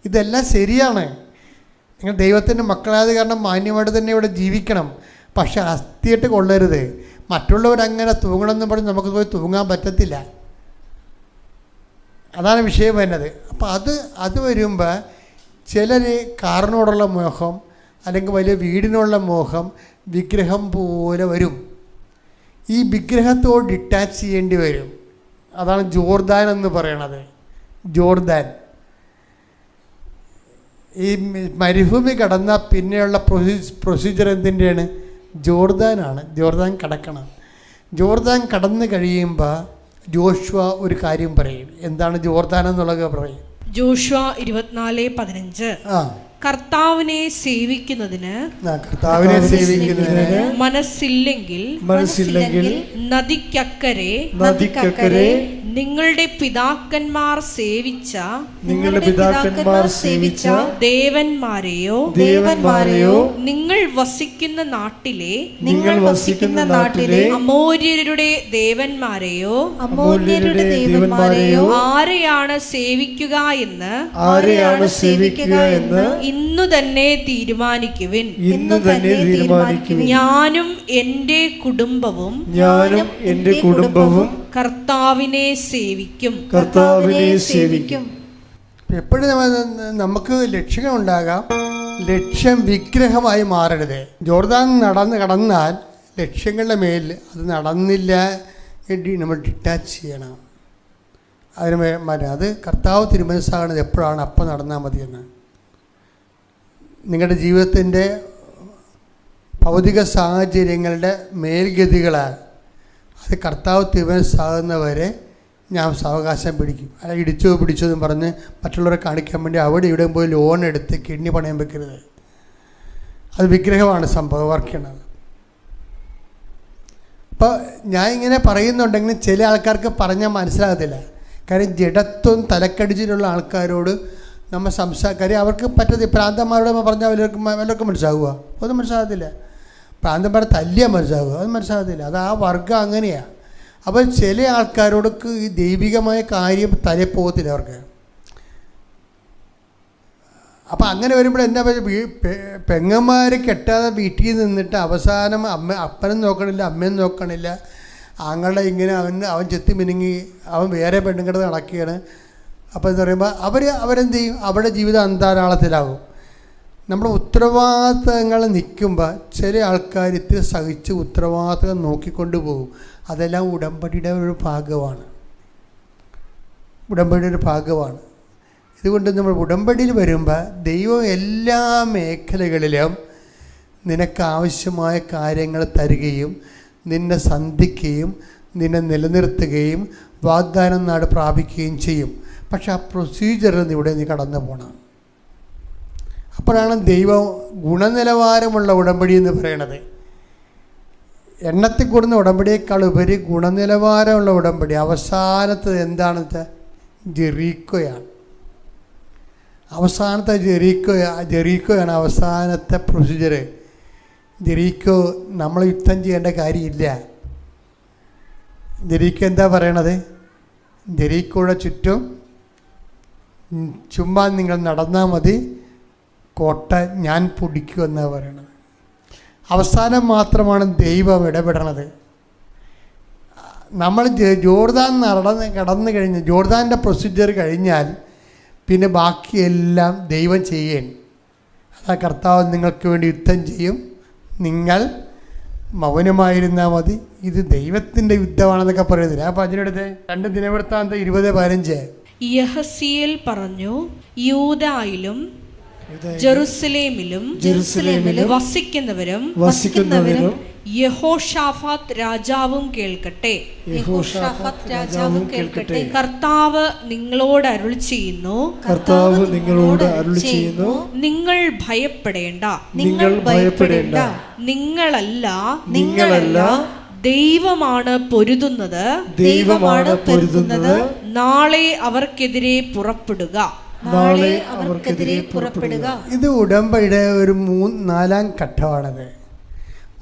ഇതെല്ലാം ശരിയാണ്. നിങ്ങൾ ദൈവത്തിൻ്റെ മക്കളായത് കാരണം മാന്യമായിട്ട് തന്നെ ഇവിടെ ജീവിക്കണം. പക്ഷെ അസ്ഥിയായിട്ട് കൊള്ളരുത്. മറ്റുള്ളവരങ്ങനെ തൂങ്ങണമെന്ന് പറഞ്ഞ് നമുക്ക് പോയി തൂങ്ങാൻ പറ്റത്തില്ല. അതാണ് വിഷയം വരുന്നത്. അപ്പോൾ അത് വരുമ്പോൾ ചിലർ കാറിനോടുള്ള മോഹം അല്ലെങ്കിൽ വലിയ വീടിനുള്ള മോഹം വിഗ്രഹം പോലെ വരും. ഈ വിഗ്രഹത്തോട് ഡിറ്റാച്ച് ചെയ്യേണ്ടി വരും. അതാണ് ജോർദാൻ എന്ന് പറയണത്. ജോർദാൻ ഈ മരുഭൂമി കടന്ന പിന്നെയുള്ള പ്രൊസീജിയർ എന്തിൻ്റെയാണ്? ജോർദാനാണ്. ജോർദാൻ കടക്കണം. ജോർദാൻ കടന്നു കഴിയുമ്പോൾ ജോഷുവ ഒരു കാര്യം പറയും. എന്താണ് ജോർദാൻ എന്നുള്ളത് പറയും. ജോഷുവ 24:15 കർത്താവിനെ സേവിക്കുന്നതിന് മനസ്സില്ലെങ്കിൽ നദിക്കക്കരെ നിങ്ങളുടെ പിതാക്കന്മാർ സേവിച്ച ദേവന്മാരെയോ നിങ്ങൾ വസിക്കുന്ന നാട്ടിലെ അമോര്യരുടെ ദേവന്മാരെയോ ആരെയാണ് സേവിക്കുക എന്ന് ഇന്നു തന്നെ തീരുമാനിക്കുവിൻ. ഞാനും എൻ്റെ കുടുംബവും കർത്താവിനെ സേവിക്കും. എപ്പോഴും നമുക്ക് ലക്ഷ്യങ്ങളുണ്ടാകാം. ലക്ഷ്യം വിഗ്രഹമായി മാറരുത്. ജോർദാൻ കടന്നാൽ ലക്ഷ്യങ്ങളുടെ മേലിൽ അത് നടന്നില്ല എങ്കിൽ നമ്മൾ ഡിറ്റാച്ച് ചെയ്യണം. അതിന് അത് കർത്താവ് തിരുമനസ്സാകണത് എപ്പോഴാണ്, അപ്പം നടന്നാൽ മതിയെന്ന്. നിങ്ങളുടെ ജീവിതത്തിൻ്റെ ഭൗതിക സാഹചര്യങ്ങളുടെ മേൽഗതികളാണ്. അത് കർത്താവ് തിരുമനസ്സാകുന്നവരെ ഞാൻ സാവകാശം പിടിക്കും. അല്ല ഇടിച്ചോ പിടിച്ചോ എന്ന് പറഞ്ഞ് മറ്റുള്ളവരെ കാണിക്കാൻ വേണ്ടി അവിടെ ഇവിടെയും പോയി ലോൺ എടുത്ത് കിഡ്നി പണയം വെക്കരുത്. അത് വിഗ്രഹമാണ് സംഭവം വർക്ക് ചെയ്യണത്. അപ്പോൾ ഞാൻ ഇങ്ങനെ പറയുന്നുണ്ടെങ്കിലും ചില ആൾക്കാർക്ക് പറഞ്ഞാൽ മനസ്സിലാകത്തില്ല. കാര്യം ജഡത്വം തലക്കടിച്ചിട്ടുള്ള ആൾക്കാരോട് നമ്മൾ കാര്യം അവർക്ക് പറ്റത്തില്ല. പ്രാന്തന്മാരോട് പറഞ്ഞാൽ വല്ലവർക്കും മനസ്സിലാകുക? ഒന്നും മനസ്സിലാകത്തില്ല. പ്രാന്തന്മാരെ തല്ലിയാൽ മനസ്സിലാകുക? അത് മനസ്സിലാകത്തില്ല. അത് ആ വർഗ്ഗം അങ്ങനെയാണ്. അപ്പോൾ ചില ആൾക്കാരോടൊക്കെ ഈ ദൈവികമായ കാര്യം തലപ്പോകത്തില്ല അവർക്ക്. അപ്പം അങ്ങനെ വരുമ്പോൾ എന്താ പെങ്ങന്മാർ കെട്ടാതെ വീട്ടിൽ നിന്നിട്ട് അവസാനം അപ്പനും നോക്കണില്ല, അമ്മയും നോക്കണില്ല, ആങ്ങളുടെ ഇങ്ങനെ അവൻ ചെത്തി മിനുങ്ങി അവൻ വേറെ പെണ്ണുങ്ങളുടെ നടക്കുകയാണ്. അപ്പോൾ എന്ന് പറയുമ്പോൾ അവരെന്ത് ചെയ്യും? അവരുടെ ജീവിതം അന്താരാളത്തിലാകും. നമ്മുടെ ഉത്തരവാദിത്തങ്ങൾ നിൽക്കുമ്പോൾ ചില ആൾക്കാർ ഇത്തിരി സഹിച്ച് ഉത്തരവാദിത്തം നോക്കിക്കൊണ്ട് പോകും. അതെല്ലാം ഉടമ്പടിയുടെ ഒരു ഭാഗമാണ്. ഇതുകൊണ്ട് നമ്മൾ ഉടമ്പടിയിൽ വരുമ്പോൾ ദൈവം എല്ലാ മേഖലകളിലും നിനക്കാവശ്യമായ കാര്യങ്ങൾ തരികയും നിന്നെ സന്ധിക്കുകയും നിന്നെ നിലനിർത്തുകയും വാഗ്ദാനം നാട് പ്രാപിക്കുകയും ചെയ്യും. പക്ഷെ ആ പ്രൊസീജിയറിൽ ഇവിടെ നീ കടന്നു പോകണം. അപ്പോഴാണ് ദൈവം ഗുണനിലവാരമുള്ള ഉടമ്പടി എന്ന് പറയണത്. എണ്ണത്തിൽ കൂടുന്ന ഉടമ്പടിയേക്കാൾ ഉപരി ഗുണനിലവാരമുള്ള ഉടമ്പടി. അവസാനത്തെ എന്താണെന്ന് വെച്ചാൽ ജെറീക്കോയാണ്. ജെറീക്കോയാണ് അവസാനത്തെ പ്രൊസീജിയർ. ജെറീക്കോ നമ്മൾ യുദ്ധം ചെയ്യേണ്ട കാര്യമില്ല. ജെറീക്കോ എന്താ പറയണത്? ജെറീക്കോയുടെ ചുറ്റും ചുമ്മാ നിങ്ങൾ നടന്നാൽ മതി, കോട്ട ഞാൻ പൊടിക്കുമെന്നാണ് പറയണത്. അവസാനം മാത്രമാണ് ദൈവം ഇടപെടണത്. നമ്മൾ ജോർദാൻ കടന്നു കഴിഞ്ഞ് ജോർദാൻ്റെ പ്രൊസീജിയർ കഴിഞ്ഞാൽ പിന്നെ ബാക്കിയെല്ലാം ദൈവം ചെയ്യേ. അതാ കർത്താവ് നിങ്ങൾക്ക് വേണ്ടി യുദ്ധം ചെയ്യും, നിങ്ങൾ മൗനമായിരുന്നാൽ മതി. ഇത് ദൈവത്തിൻ്റെ യുദ്ധമാണെന്നൊക്കെ പറയുന്നില്ല. അപ്പോൾ അതിനടുത്ത് 2 ദിനവൃത്താന്തം 20:15 യഹസീയേൽ പറഞ്ഞു, യൂദായിലും ജെറുസലേമിലും വസിക്കുന്നവരും യഹോഷാഫാത്ത് രാജാവും കേൾക്കട്ടെ. കർത്താവ് നിങ്ങളോട് അരുളി ചെയ്യുന്നു, നിങ്ങൾ ഭയപ്പെടേണ്ട. നിങ്ങളല്ല ദൈവമാണ് പൊരുതുന്നത്. നാളെ അവർക്കെതിരെ പുറപ്പെടുക. ഇത് ഉടമ്പടിയുടെ ഒരു 4-ാം ഘട്ടമാണത്.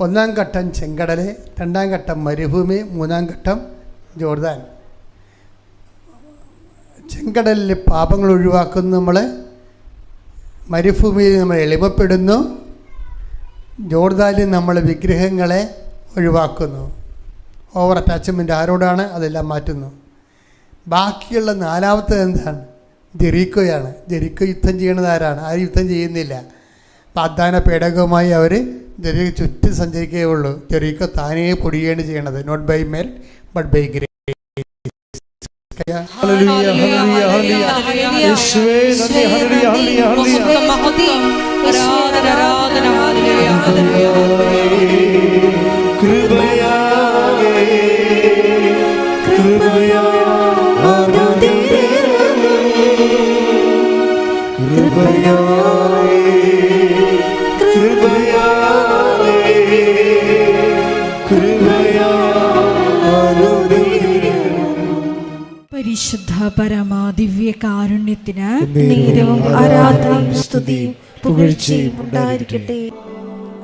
1-ാം ഘട്ടം ചെങ്കടൽ, 2-ാം ഘട്ടം മരുഭൂമി, 3-ാം ഘട്ടം ജോർദാൻ. ചെങ്കടലിൽ പാപങ്ങൾ ഒഴിവാക്കുന്നു നമ്മൾ, മരുഭൂമിയിൽ നമ്മൾ എളിമപ്പെടുന്നു, ജോർദാനിൽ നമ്മൾ വിഗ്രഹങ്ങളെ ഒഴിവാക്കുന്നു. ഓവർ അറ്റാച്ച്മെൻ്റ് ആരോടാണ്? അതെല്ലാം മാറ്റുന്നു. ബാക്കിയുള്ള 4-ാമത്തേത് എന്താണ്? ജെറീക്കോയാണ്. ജെറീക്കോ യുദ്ധം ചെയ്യണത് ആരാണ്? ആരും യുദ്ധം ചെയ്യുന്നില്ല. വാഗ്ദാന പേടകവുമായി അവർ ജെറീക്കോ ചുറ്റും സഞ്ചരിക്കുകയുള്ളൂ. ജെറീക്കോ താനേ പൊടിയാണ് ചെയ്യണത്. Not by merit but by grace. പരിശുദ്ധ പരമാ ദിവ്യ കാരുണ്യത്തിന് നേരവും ആരാധനയും സ്തുതിയും പുകഴ്ചയും ഉണ്ടായിരിക്കട്ടെ.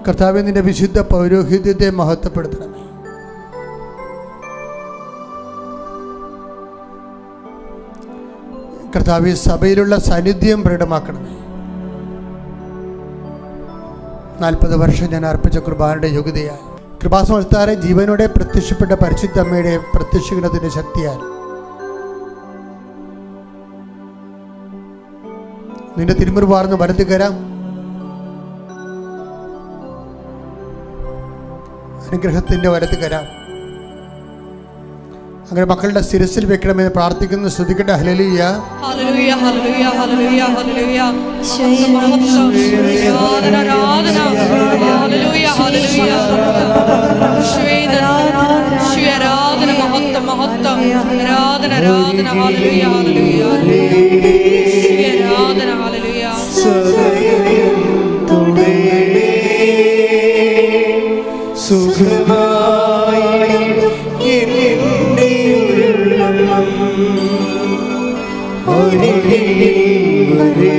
കർത്താവേ, നിന്റെ വിശുദ്ധ പൗരോഹിത്യത്തെ മഹത്വപ്പെടുത്തണമേ. കർത്താവേ, സഭയിലുള്ള സാന്നിധ്യം പ്രകടമാക്കണമേ. 40 വർഷം ഞാൻ അർപ്പിച്ച കുർബാനയുടെ യോഗ്യതയാൽ, കൃപാസമർത്താറെ ജീവനോടെ പ്രത്യക്ഷപ്പെട്ട പരിശുദ്ധ അമ്മയുടെ പ്രത്യക്ഷീകരണത്തിന്റെ ശക്തിയാൽ, നിന്റെ തിരുമുറിവാർന്ന് വലതുകരം അനുഗ്രഹത്തിൻ്റെ വലത്ത് കരം അങ്ങനെ മക്കളുടെ ശിരസിൽ വെക്കണമെന്ന് പ്രാർത്ഥിക്കുന്നു. ശ്രദ്ധിക്കട്ടെ. ഹല്ലേലൂയ, ഹല്ലേലൂയ, ഹല്ലേലൂയ, ഹല്ലേലൂയ, ഹല്ലേലൂയ. ആരാധന, ആരാധന. ഹല്ലേലൂയ, ഹല്ലേലൂയ. യേശുവേ ആരാധന, മഹത്വം, മഹത്വം. ആരാധന, ആരാധന. ഹല്ലേലൂയ, ഹല്ലേലൂയ. യേശുവേ ആരാധന, ഹല്ലേലൂയ. സുഖമായി എന്റെ ഉള്ളം ഒരിക്കൽ വരെ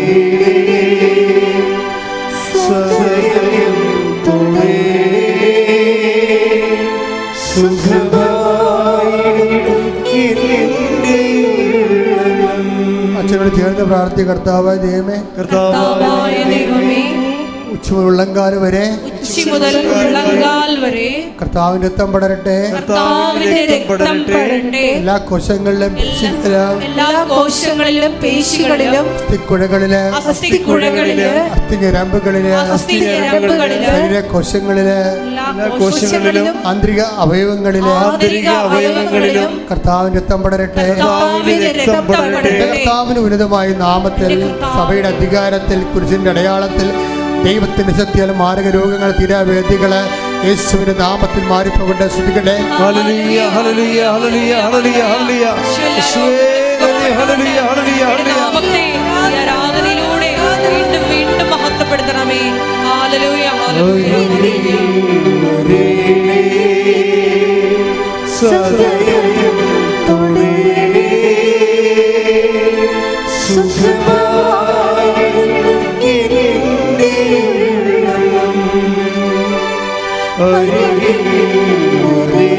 സദയം തുണേ സുഖമായി എന്റെ ഉള്ളം. അച്ഛനോട് ചേർന്ന് പ്രാർത്ഥി. കർത്താവായ ദൈവമേ, കർത്താവായ ദൈവമേ, ഉച്ച ഉള്ളങ്കാൽ വരെ മുതൽ ഉള്ളങ്കാൽ വരെ കർത്താവിന്റെ രക്തം പടരട്ടെ. കർത്താവിന്റെ രക്തം പടരട്ടെ. എല്ലാ കോശങ്ങളിലും എല്ലാ കോശങ്ങളിലും പേശികളിലും അസ്ഥിക്കുഴകളില് അസ്ഥിഞരമ്പുകളില് ശരീരകോശങ്ങളില് എല്ലാ കോശങ്ങളിലും ആന്തരിക അവയവങ്ങളിലും കർത്താവിന്റെ രക്തം പടരട്ടെ. കർത്താവിന് ഉന്നതമായ നാമത്തിൽ സഭയുടെ അധികാരത്തിൽ കുരിശിന്റെ അടയാളത്തിൽ ദൈവത്തിന്റെ ശക്തിയാൽ മാരക രോഗങ്ങൾ തീരാവേദികള് യേശുവിന്റെ നാമത്തിൽ മാറിപ്പോകട്ടെ. ശ്രദ്ധിക്കട്ടെ. ഹല്ലേലൂയ, ഹല്ലേലൂയ, ഹല്ലേലൂയ, ഹല്ലേലൂയ, ഹല്ലേലൂയ. യേശുവേ നന്ദി. ഹല്ലേലൂയ, ഹല്ലേലൂയ, ഹല്ലേലൂയ. നാമത്തെ ആരാധനയിലൂടെ വീണ്ടും വീണ്ടും മഹത്വപ്പെടുത്തണമേ. Hallelujah, hallelujah. സദയം തുണേ സുഖമായി എന്റെ ഉള്ളം ഒരിക്കൽ വരെ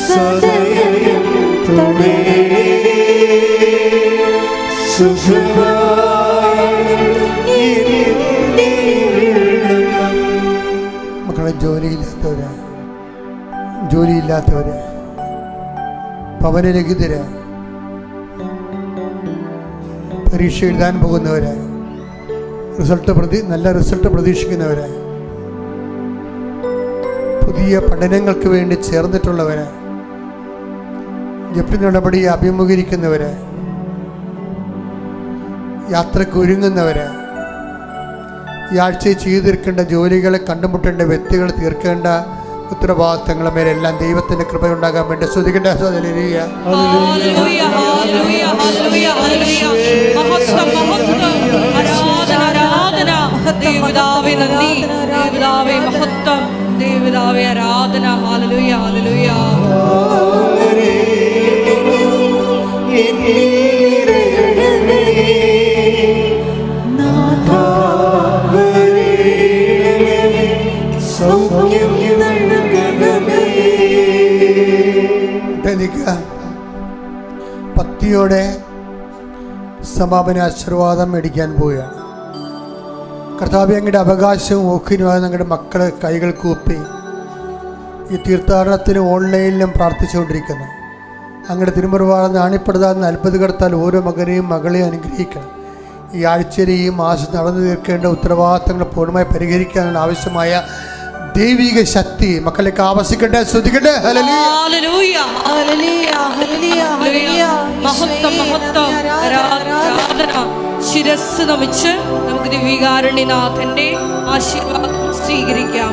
സദയം തുണേ സുഖമായി എന്റെ ഉള്ളം. മക്കളെ, ജോലിയില്ലാത്തവര് ഭവനരഹിതര് പരീക്ഷ എഴുതാൻ പോകുന്നവര് നല്ല റിസൾട്ട് പ്രതീക്ഷിക്കുന്നവര് പുതിയ പഠനങ്ങൾക്ക് വേണ്ടി ചേർന്നിട്ടുള്ളവര് ജപ്തി നടപടി അഭിമുഖീകരിക്കുന്നവര് യാത്രയ്ക്ക് ഒരുങ്ങുന്നവര് ഈ ആഴ്ച ചെയ്തു തീർക്കേണ്ട ജോലികളെ കണ്ടുമുട്ടേണ്ട വ്യക്തികൾ തീർക്കേണ്ട ഉത്തരവാദിത്തങ്ങളുടെ മേലെല്ലാം ദൈവത്തിന്റെ കൃപയുണ്ടാകാൻ വേണ്ടി ശ്രദ്ധിക്കട്ടെ. ഹല്ലേലൂയ, ഹല്ലേലൂയ, ഹല്ലേലൂയ, ഹല്ലേലൂയ. മഹത്വം, മഹത്വം. ആരാധന, ആരാധന. ദൈവപിതാവേ നന്ദി, ദൈവപിതാവേ മഹത്വം, ദൈവപിതാവേ ആരാധന. ഹല്ലേലൂയ, ഹല്ലേലൂയ. ഭക്തിയോടെ സമാപന ആശീർവാദം മേടിക്കാൻ പോവുകയാണ്. കർത്താവേ, അങ്ങയുടെ അവകാശവും ഓക്കിനുമായി ഞങ്ങളുടെ മക്കളെ കൈകൾ കൂപ്പി ഈ തീർത്ഥാടനത്തിന് ഓൺലൈനിലും പ്രാർത്ഥിച്ചുകൊണ്ടിരിക്കുന്നു. അങ്ങയുടെ തിരുമുറിവാളെ നാണിപ്പെടുത്താൻ അത്ഭുതകർത്താൽ ഓരോ മകനെയും മകളെയും അനുഗ്രഹിക്കണം. ഈ ആഴ്ചയിൽ ഈ മാസം നടന്നു തീർക്കേണ്ട ഉത്തരവാദിത്തങ്ങൾ പൂർണ്ണമായി പരിഹരിക്കാനുള്ള ആവശ്യമായ ദൈവിക ശക്തി മക്കളിലേക്ക് ആവശ്യിക്കട്ടെ. ശ്രദ്ധിക്കട്ടെ. ഹല്ലേലൂയ, ഹല്ലേലൂയ, ഹല്ലേലൂയ. മഹത്വം, മഹത്വം. ആരാധന. ശിരസ്സ് നമിച്ച് നമുക്ക് ദിവ്യകാരുണ്യനാഥന്റെ ആശീർവാദം സ്വീകരിക്കാം.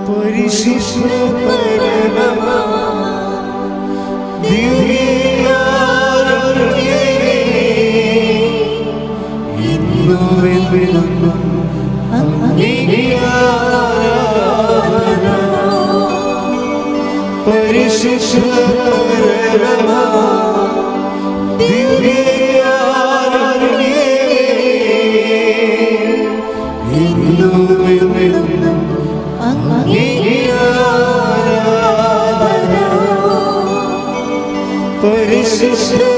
പരിശുദ്ധ പരിശുദ്ധ